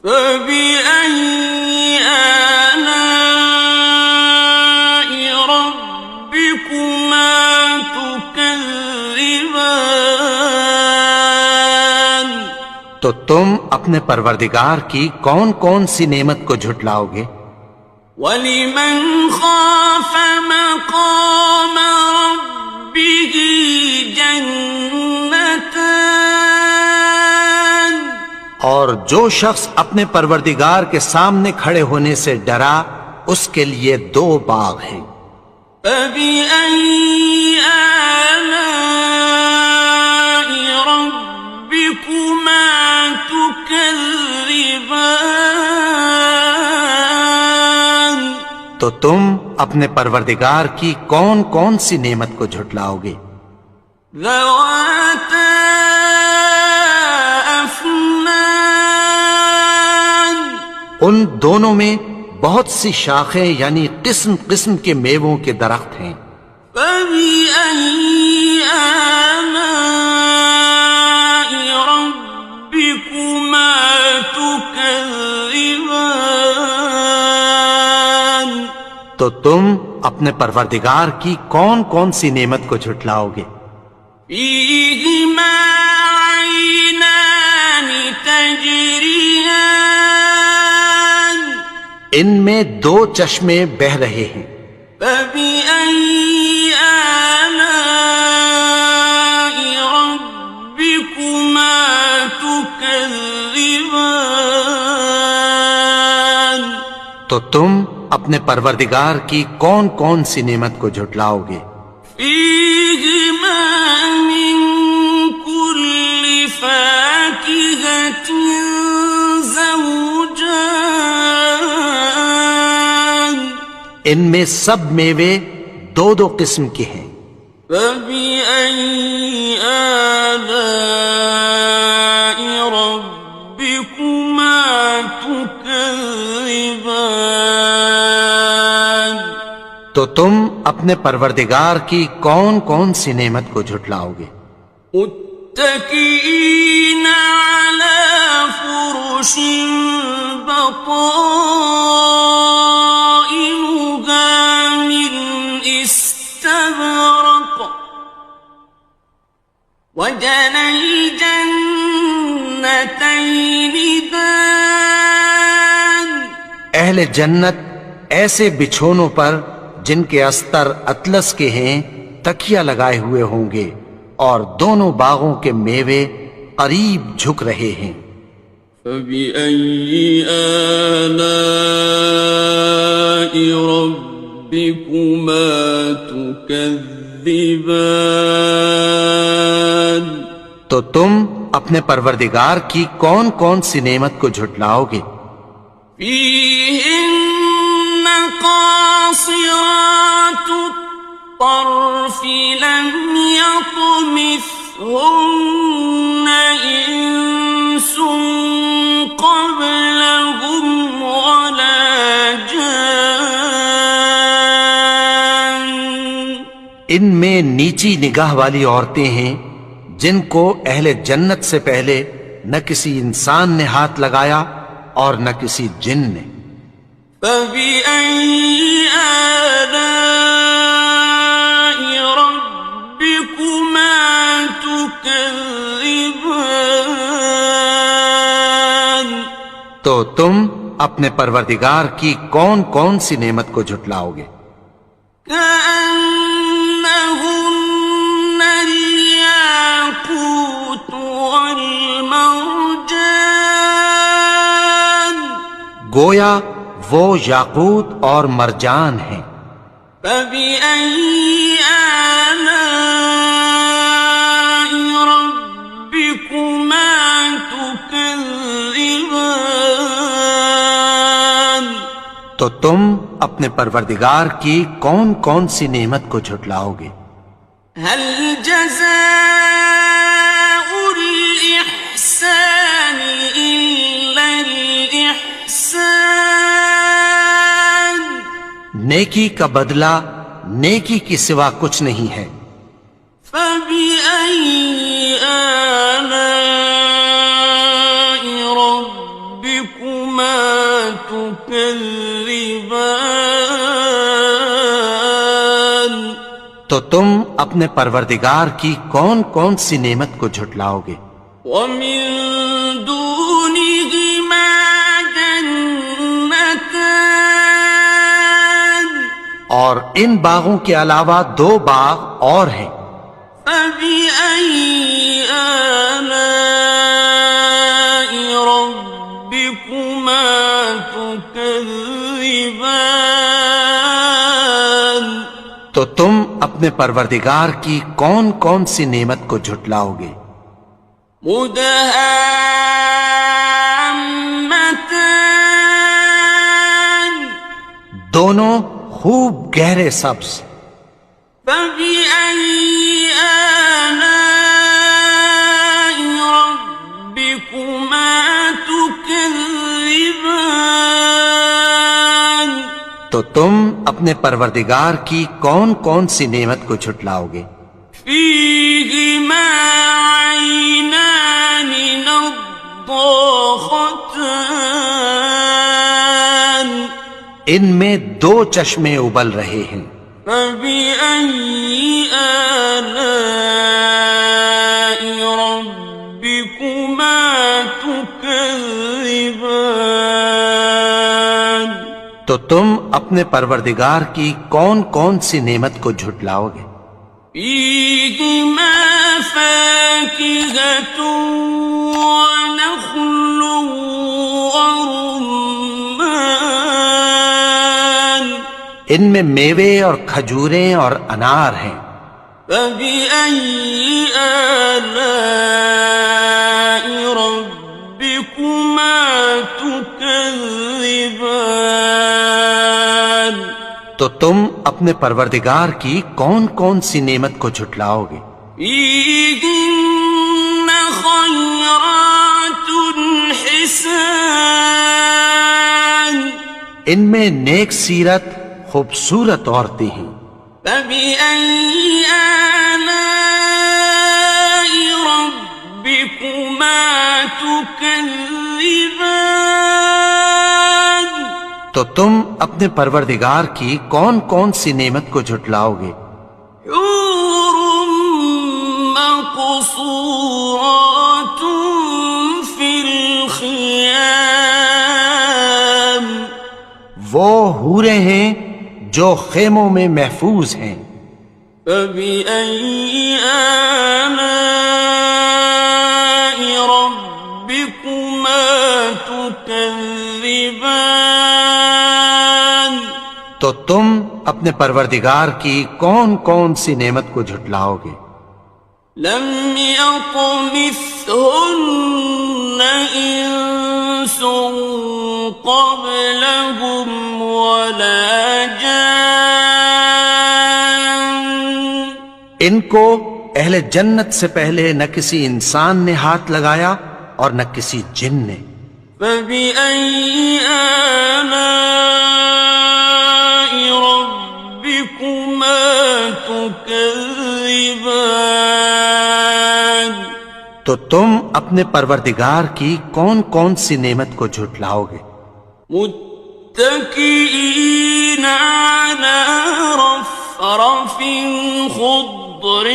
فبأي آلاء ربكما تكذبان تو تم اپنے پروردگار کی کون کون سی نعمت کو جھٹلاؤ گے؟ وَلِمَنْ خَافَ مَقَامَ رَبِّهِ جَنَّتَانِ اور جو شخص اپنے پروردگار کے سامنے کھڑے ہونے سے ڈرا اس کے لیے 2 باغ ہیں. فَبِأَيِّ آلَاءِ رَبِّكُمَا تُكَذِّبَانِ تو تم اپنے پروردگار کی کون کون سی نعمت کو جھٹلاؤ گے؟ ذَوَاتَا أَفْنَانٍ ان دونوں میں بہت سی شاخیں یعنی قسم قسم کے میووں کے درخت ہیں. فَبِأَيِّ آلَاءِ رَبِّكُمَا تُكَذِّبَانِ تو تم اپنے پروردگار کی کون کون سی نعمت کو جھٹلاؤ گے؟ فِيهِمَا عَيْنَانِ تَجْرِيَانِ ان میں 2 چشمے بہہ رہے ہیں. فَبِأَيِّ آلَاءِ رَبِّكُمَا تُكَذِّبَانِ تو تم اپنے پروردگار کی کون کون سی نعمت کو جھٹلاؤ گے؟ فِيهِمَا مِن كُلِّ فَاكِهَةٍ زَوْجَانِ ان میں سب میوے 2 قسم کے ہیں. فَبِأَيِّ آلَاءِ رَبِّكُمَا تُكَذِّبَانِ تو تم اپنے پروردگار کی کون کون سی نعمت کو جھٹلاؤ گے؟ متكئين على فرش بطائنها من استبرق وجنى الجنتين دان اہل جنت ایسے بچھونوں پر جن کے استر اطلس کے ہیں تکیہ لگائے ہوئے ہوں گے اور دونوں باغوں کے میوے قریب جھک رہے ہیں. فَبِأَيِّ آلَاءِ رَبِّكُمَا تُكَذِّبَانِ تو تم اپنے پروردگار کی کون کون سی نعمت کو جھٹلاؤ گے؟ فِيهِنَّ قَاصِرَاتُ الطَّرْفِ لَمْ يَطْمِثْهُنَّ إِنسٌ قَبْلَهُمْ وَلَا جَانٌّ ان میں نیچی نگاہ والی عورتیں ہیں جن کو اہل جنت سے پہلے نہ کسی انسان نے ہاتھ لگایا اور نہ کسی جن نے. فَبِأَيِّ آلَاءِ رَبِّكُمَا تُكَذِّبَانِ تو تم اپنے پروردگار کی کون کون سی نعمت کو جھٹلاؤ گے؟ كَأَنَّهُنَّ الْيَاقُوتُ وَالْمَرْجَانُ گویا وہ یاقوت اور مرجان ہیں. فَبِأَيِّ آلَاءِ رَبِّكُمَا تُكَذِّبَانِ تو تم اپنے پروردگار کی کون کون سی نعمت کو جھٹلاؤ گے؟ هَلْ جَزَاءُ الْإِحْسَانِ نیکی کا بدلہ نیکی کی سوا کچھ نہیں ہے۔ فَبِأَيِّ آلَاءِ رَبِّكُمَا تُكَذِّبَانِ تو تم اپنے پروردگار کی کون کون سی نعمت کو جھٹلاؤ گے؟ وَمِن دُونِهِمَا جَنَّتَانِ اور ان باغوں کے علاوہ دو باغ اور ہیں۔ فَبِأَيِّ آلَاءِ رَبِّكُمَا تُكَذِّبَانِ تو تم اپنے پروردگار کی کون کون سی نعمت کو جھٹلاؤ گے؟ مُدْهَامَّتَانِ دونوں خوب گہرے سبز۔ فَبِأَيِّ آلَاءِ رَبِّكُمَا تُكَذِّبَانِ تو تم اپنے پروردگار کی کون کون سی نعمت کو جھٹلاؤ گے؟ فِيهِمَا عَيْنَانِ نَضَّاخَتَانِ ان میں دو چشمے ابل رہے ہیں۔ فَبِأَيِّ آلَاءِ رَبِّكُمَا تُكَذِّبَانِ تو تم اپنے پروردگار کی کون کون سی نعمت کو جھٹلاؤ گے؟ فِيهِمَا فَاكِهَةٌ وَنَخْلٌ وَرُمَّانٌ ان میں میوے اور کھجوریں اور انار ہیں۔ فَبِأَيِّ آلَاءِ رَبِّكُمَا تُكَذِّبَانِ تو تم اپنے پروردگار کی کون کون سی نعمت کو جھٹلاؤ گے؟ فِيهِنَّ خَيْرَاتٌ حِسَانٌ ان میں نیک سیرت خوبصورت عورتیں ہیں۔ فَبِأَيِّ آلَاءِ رَبِّكُمَا تُكَذِّبَانِ تو تم اپنے پروردگار کی کون کون سی نعمت کو جھٹلاؤ گے؟ حور مقصورات فی الخیام وہ حوریں ہیں جو خیموں میں محفوظ ہیں۔ فَبِأَيِّ آلَاءِ رَبِّكُمَا تُكَذِّبَانِ تو تم اپنے پروردگار کی کون کون سی نعمت کو جھٹلاؤ گے؟ لم يطمثهن انس قبلهم ولا جان ان کو اہل جنت سے پہلے نہ کسی انسان نے ہاتھ لگایا اور نہ کسی جن نے۔ فَبِأَيِّ آلَاءِ رَبِّكُمَا تُكَذِّبَانِ تو تم اپنے پروردگار کی کون کون سی نعمت کو جھٹلاؤ گے؟ متكئين على رفرف خضر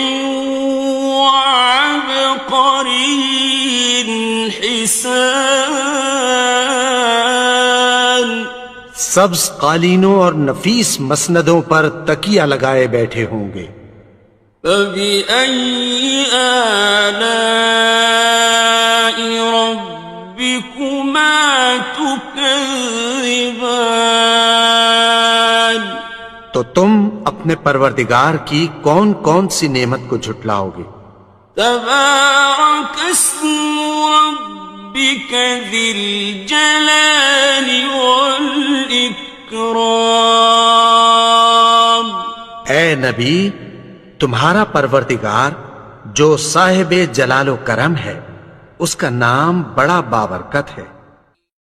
وعبقري حسان سبز قالینوں اور نفیس مسندوں پر تکیہ لگائے بیٹھے ہوں گے۔ فَبِأَيِّ آلَاءِ رَبِّكُمَا تُكَذِّبَانِ تو تم اپنے پروردگار کی کون کون سی نعمت کو جھٹلاؤ گے؟ تبارك اسم ربك ذي الجلال والإكرام اے نبی، تمہارا پروردگار جو صاحب جلال و کرم ہے، اس کا نام بڑا بابرکت ہے۔